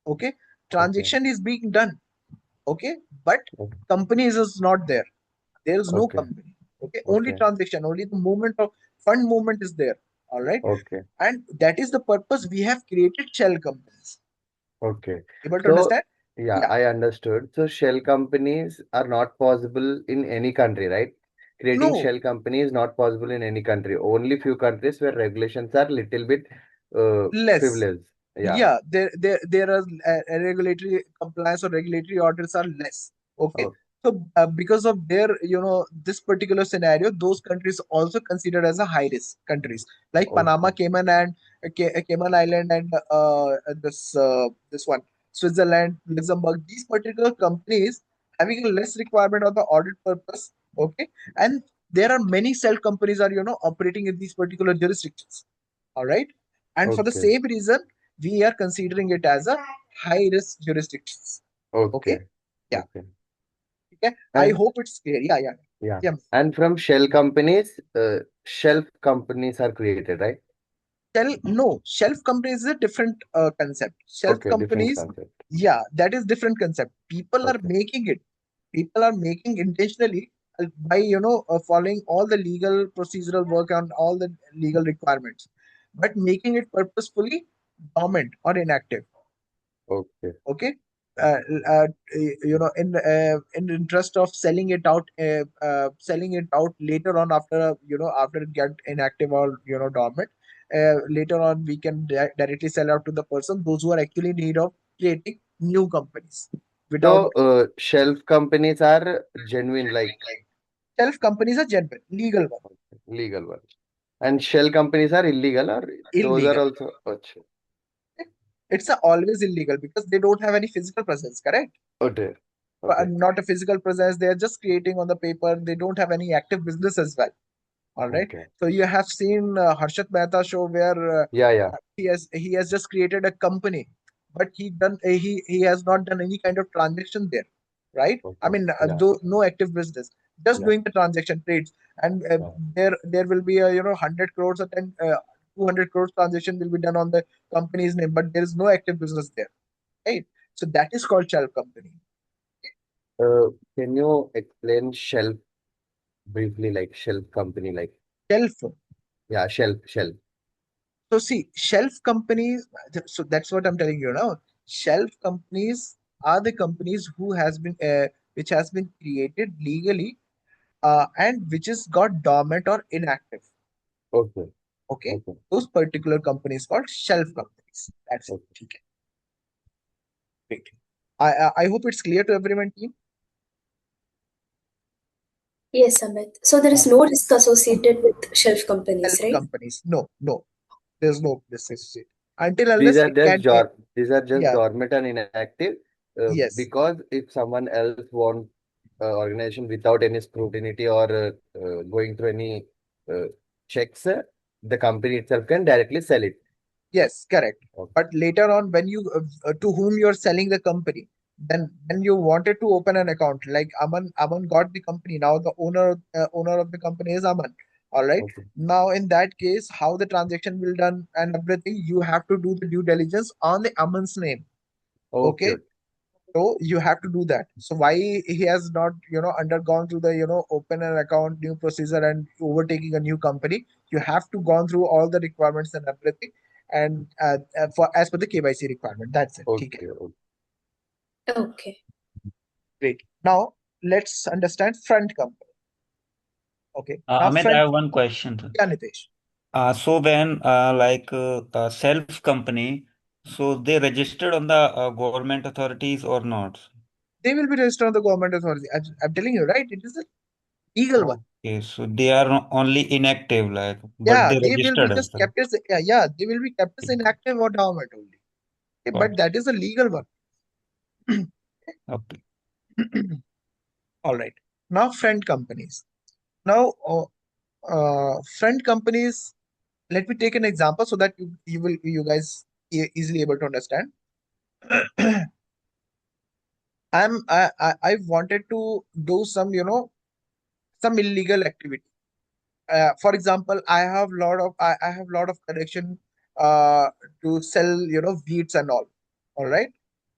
Okay, Okay. transaction is being done. Okay, but Okay. company is not there. There is no Okay. company. Okay, only Okay. transaction, only the movement of fund movement is there. All right, Okay. and that is the purpose we have created shell companies. Okay. Able to So, understand? yeah, Yeah. I understood. So, shell companies are not possible in any country, right? Creating No, shell company is not possible in any country. Only few countries where regulations are little bit less. frivolous. Yeah. Yeah, there are regulatory compliance or regulatory orders are less. Okay, Oh, so because of their this particular scenario, those countries also considered as a high risk countries like Panama, okay. Cayman and Cayman Island, and this one Switzerland, Luxembourg. These particular companies having a less requirement of the audit purpose. Okay, and there are many cell companies are operating in these particular jurisdictions. All right, and for the Okay. same reason we are considering it as a high risk jurisdictions. Okay, Okay. yeah, Okay. okay, I And hope it's clear. Yeah, yeah, yeah. yeah. And from shell companies, shelf companies are created, right? Shelf companies is a different concept. Shelf Okay. Different companies, concept. yeah, that is different concept. People are Okay. making it, people are making intentionally by following all the legal procedural work and all the legal requirements, but making it purposefully dormant or inactive. Okay. Okay, uh, uh, in interest of selling it out later on, after after it get inactive or dormant, later on we can directly sell out to the person those who are actually in need of creating new companies without. So, shelf companies are genuine, like Shelf companies are genuine legal one. legal ones, and shell companies are illegal, or those are Illegal, also. Okay. it's always illegal because they don't have any physical presence, correct? Okay. Okay. Not a physical presence, they are just creating on the paper, they don't have any active business as well. All right. Okay. So you have seen Harshad Mehta show where Yeah. Yeah. he has just created a company, but he has not done any kind of transaction there, right? I Okay. mean, Yeah. though no active business, just Yeah. doing the transaction trades, and Yeah. there will be a 100 crores or 200 crores transaction will be done on the company's name, but there is no active business there, right? So that is called shell company. Can you explain shelf briefly, like shelf company, like Shelf. yeah, shelf. So see, shelf companies. So that's what I'm telling you now. Shelf companies are the companies which has been created legally, and which is got dormant or inactive. Okay. Okay, Okay. those particular companies called shelf companies. That's it. Okay. Okay, great. I hope it's clear to everyone, team. Yes, Amit. So there is no risk associated with shelf companies, Shelf right? companies. No, no, there's no necessity until These unless are it just can. these are just Yeah. dormant and inactive, Yes. because if someone else want organization without any scrutiny or going through any uh, checks, the company itself can directly sell it. Yes, correct. Okay. But later on, when you to whom you're selling the company, then when you wanted to open an account, like Aman got the company. Now the owner of the company is Aman. All right. Okay. Now in that case, how the transaction will done and everything, you have to do the due diligence on the Aman's name. Okay. Okay. So you have to do that. So why he has not undergone through the open an account, new procedure, and overtaking a new company? You have to gone through all the requirements and everything, and for as per the KYC requirement. That's it. Okay, Okay. Okay. Okay. great. Now let's understand front company. Okay. Now Amit, I front. have one question. Yeah, Nitesh. So when like a self company, So they registered on the government authorities or not? They will be registered on the government authority. I'm telling you, right? It is a legal one. Okay, so they are only inactive, like, but Yeah, they they will be registered as just well. kept as yeah, they will be kept as inactive or dormant only. Okay, but Got that is a legal one. Okay. All right. Now, friend companies. Now, friend companies. Let me take an example so that you guys easily able to understand. I wanted to do some some illegal activity. For example, I have lot of connection to sell weeds and all right.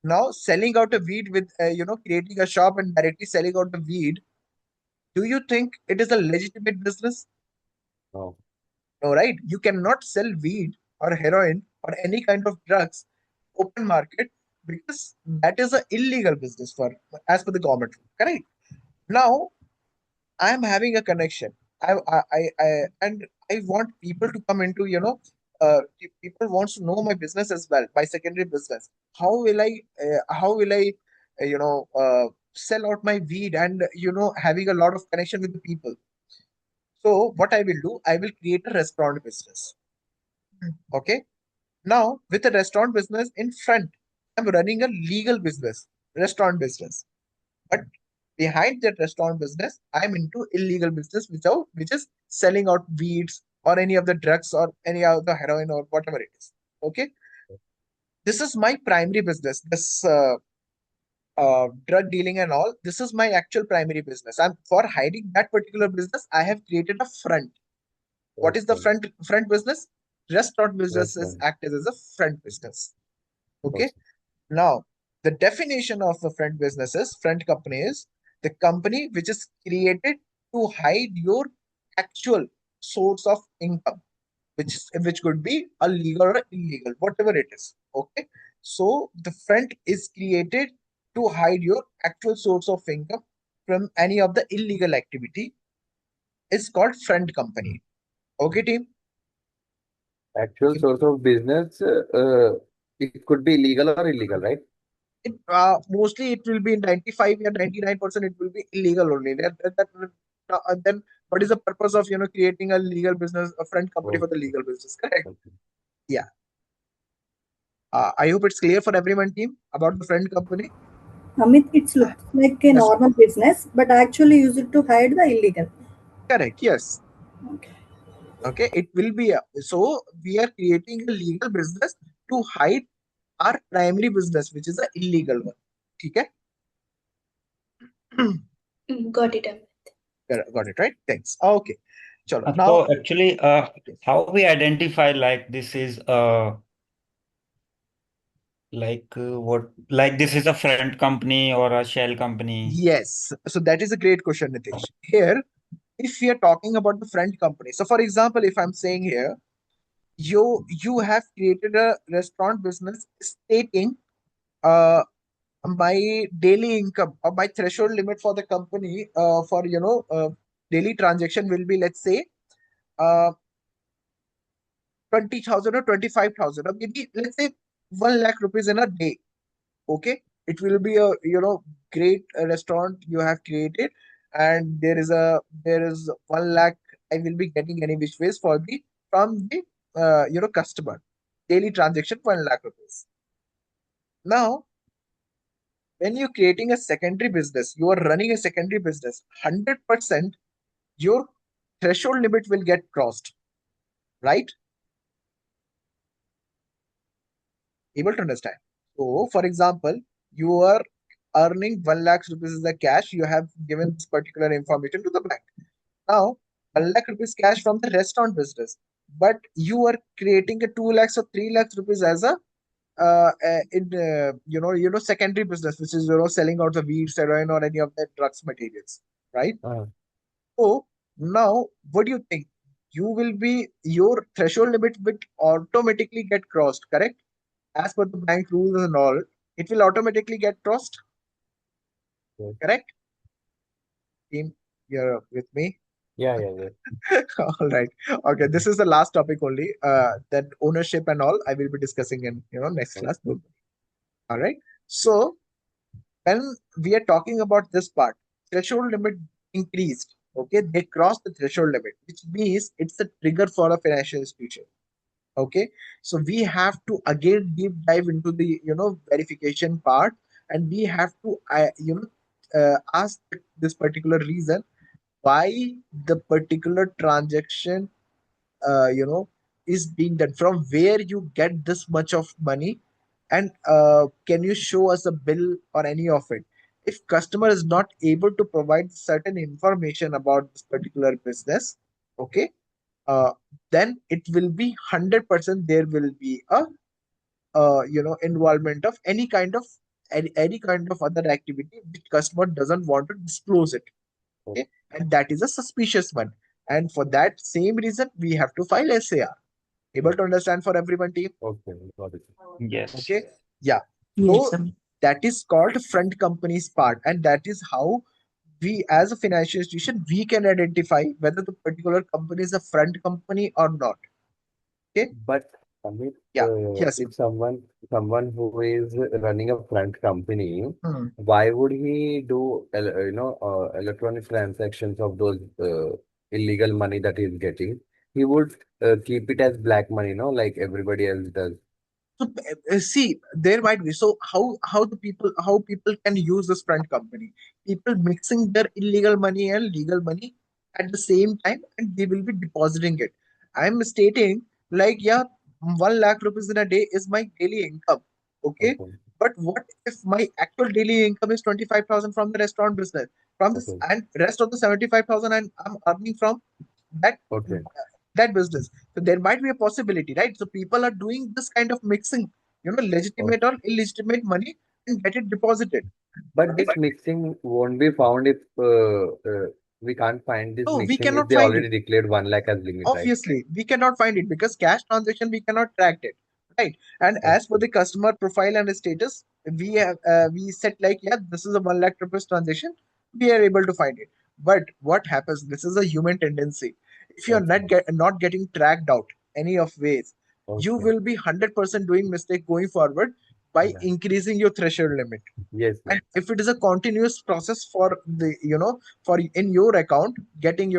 Now selling out a weed with creating a shop and directly selling out the weed, do you think it is a legitimate business? No. No, right? You cannot sell weed or heroin or any kind of drugs open market, because that is a illegal business for as per the government rule, correct? Now I am having a connection. And I want people to come into, people wants to know my business as well, my secondary business. How will I, sell out my weed and, having a lot of connection with the people. So what I will do, I will create a restaurant business. Okay. Now with a restaurant business in front, I'm running a legal business, restaurant business. But behind that restaurant business, I'm into illegal business, which is selling out weeds or any of the drugs or any of the heroin or whatever it is. Okay, this is my primary business. This drug dealing and all. This is my actual primary business. And for hiding that particular business, I have created a front. What is the Okay. front business? Restaurant business is Restaurant. acted as a front business. Okay. Okay. Now, the definition of a front business is front company is the company which is created to hide your actual source of income, which could be a legal or illegal, whatever it is. Okay, so the front is created to hide your actual source of income from any of the illegal activity. Is called front company. Okay, team. Actual source of business, it could be legal or illegal, right? Mostly it will be 95 or 99% it will be illegal only. Then what is the purpose of creating a legal business, a front company for the Okay. legal business? Correct. Okay. Yeah. I hope it's clear for everyone, team, about the front company. Amit, it looks like a Yes. normal business, but actually use it to hide the illegal. Correct. Yes. Okay. Okay. It will be so we are creating a legal business to hide our primary business, which is a illegal one. Okay. Got it. Amit. Got it right. Thanks. Okay. Chalo. Now, So actually, yes. how we identify like this is what, like this is a front company or a shell company? Yes. So that is a great question, Nitesh. Here, if we are talking about the front company, so for example, if I'm saying here, you have created a restaurant business stating uh my daily income or my threshold limit for the company for daily transaction will be, let's say, uh 20,000 or 25,000 or maybe let's say 1 lakh rupees in a day. Okay, it will be a great restaurant you have created, and there is 1 lakh I will be getting any which ways for the from the customer daily transaction 1 lakh rupees. Now when you're creating a secondary business, you are running a secondary business, 100% your threshold limit will get crossed, right? Able to understand? So for example, you are earning 1 lakh rupees as a cash, you have given this particular information to the bank. Now 1 lakh rupees cash from the restaurant business, but you are creating a 2 lakhs or 3 lakhs rupees as a in secondary business, which is selling out the weed, heroin, or any of the drugs materials, right? Uh, So now, what do you think? You will be your threshold limit will automatically get crossed, correct? As per the bank rules and all, it will automatically get crossed, yes. correct? Team, you're with me. Yeah, yeah. All right. Okay, this is the last topic only. That ownership and all I will be discussing in next Okay. class. All right. So when we are talking about this part, threshold limit increased. Okay, they crossed the threshold limit, which means it's a trigger for a financial institution. Okay, so we have to again deep dive into the verification part, and we have to ask this particular reason why the particular transaction is being done, from where you get this much of money, and can you show us a bill or any of it. If customer is not able to provide certain information about this particular business, okay, uh, then it will be 100% there will be a involvement of any kind of other activity which customer doesn't want to disclose it. Okay, and that is a suspicious one, and for that same reason we have to file SAR. Able to understand for everyone, team? Okay, got it. Yes. Okay, yeah. Yes, So Amit. that is called front company's part, and that is how we as a financial institution we can identify whether the particular company is a front company or not. Okay, But Amit, yeah, yes. if someone who is running a front company, Hmm. why would he do electronic transactions of those illegal money that he's getting? He would keep it as black money, no, like everybody else does. So see, there might be. So how people can use this front company? People mixing their illegal money and legal money at the same time, and they will be depositing it. I'm stating like, yeah, 1 lakh rupees in a day is my daily income. Okay, Okay, but what if my actual daily income is 25,000 from the restaurant business, from this, okay, and rest of the 75,000 I'm earning from that okay. business. So there might be a possibility, right? So people are doing this kind of mixing, Oh. legitimate or illegitimate money, and get it deposited. But Right? this mixing won't be found if we can't find this No, we mixing if cannot they find it. already declared 1 lakh as limit, right? Obviously, we cannot find it because cash transaction we cannot track it, right? And as for Okay, the customer profile and status, we set like, yeah, this is a 1 lakh rupees transaction. We are able to find it. But what happens? This is a human tendency. If you are okay, not getting tracked out any of ways, you okay. will be 100% doing mistake going forward by Yeah. increasing your threshold limit. Yes, yes. And if it is a continuous process for the for in your account getting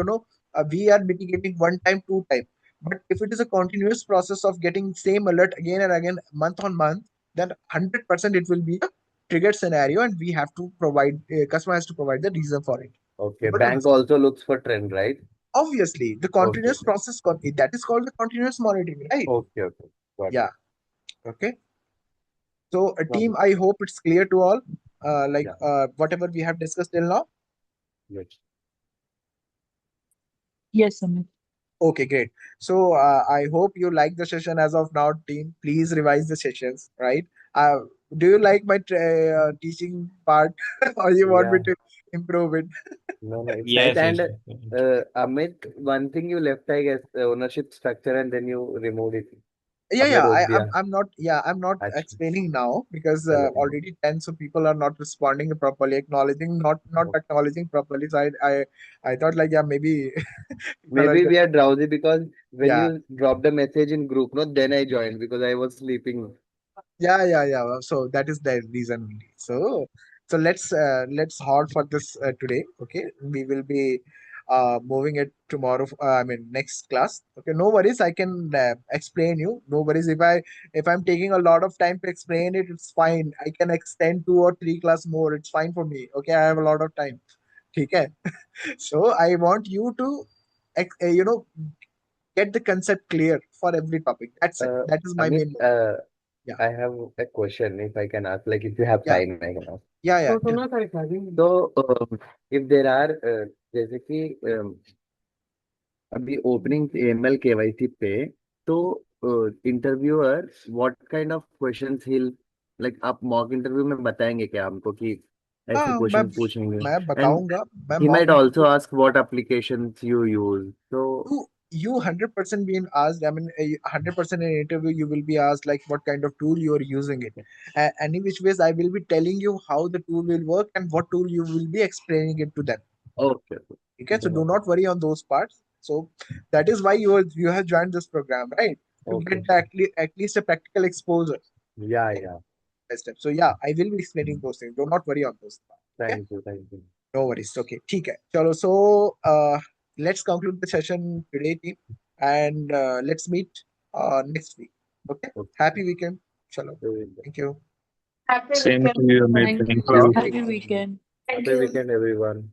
we are mitigating one time, two time, but if it is a continuous process of getting same alert again and again, month on month, then 100% it will be a triggered scenario, and we have to provide customer has to provide the reason for it. Okay. Able to Bank understand? also looks for trend, right? Obviously the Okay, continuous process that is called the continuous monitoring, right? okay, okay. Got Yeah. it. Okay, so a Got team, it. I hope it's clear to all, Yeah. whatever we have discussed till now. Yes. Yes, Amit. Okay, great. So I hope you like the session as of now, team. Please revise the sessions, right? Uh, do you like my teaching part, or you want me Yeah. to improve it? No, no, it's nice. Yes, And yes. Amit, one thing you left, I guess, ownership structure, and then you removed it. Yeah, आपने yeah. रोक I'm दिया. I'm not. Yeah, I'm not अच्छा, explaining now because चलो. already 10, so people are not responding properly, acknowledging, not Okay. acknowledging properly. So I thought like, yeah, maybe people are Maybe just, we are drowsy because when yeah. you dropped a message in group, no, then I joined because I was sleeping. Yeah, yeah, yeah. So that is the reason only. So let's hold for this today. Okay, we will be moving it tomorrow. I mean next class. Okay, no worries. I can explain you. No worries. If I'm taking a lot of time to explain it, it's fine. I can extend 2 or 3 class more. It's fine for me. Okay, I have a lot of time. Okay. So I want you to, get the concept clear for every topic. That's it. Uh, That is my Amit, main. Yeah, I have a question if I can ask, like if you have yeah, time, I can ask. yeah, yeah. तो सुनो sir तो if there are जैसे कि अभी opening ML KYC पे तो interviewer what kind of questions hill like आप mock interview में बताएंगे क्या हमको कि ऐसे हाँ, क्वेश्चन पूछेंगे मैं एंड बताऊंगा। मैं ही mock might also interview, ask what applications you use तो you 100% being asked. I mean, 100% in interview you will be asked like what kind of tool you are using it. Any which ways I will be telling you how the tool will work and what tool you will be explaining it to them. Okay. Okay, so do not worry on those parts. So that is why you have joined this program, right? To Okay. get at least a practical exposure. Yeah, yeah. Step. So yeah, I will be explaining those things. Do not worry on those parts. Okay? Thank you. Thank you. No worries. Okay, ठीक है. चलो. So let's conclude the session today, team, and let's meet next week. Okay. Okay. Happy weekend. Chalo. Thank you. Same to you, Amit. Thank Thank you. you. Happy weekend. Happy weekend, everyone.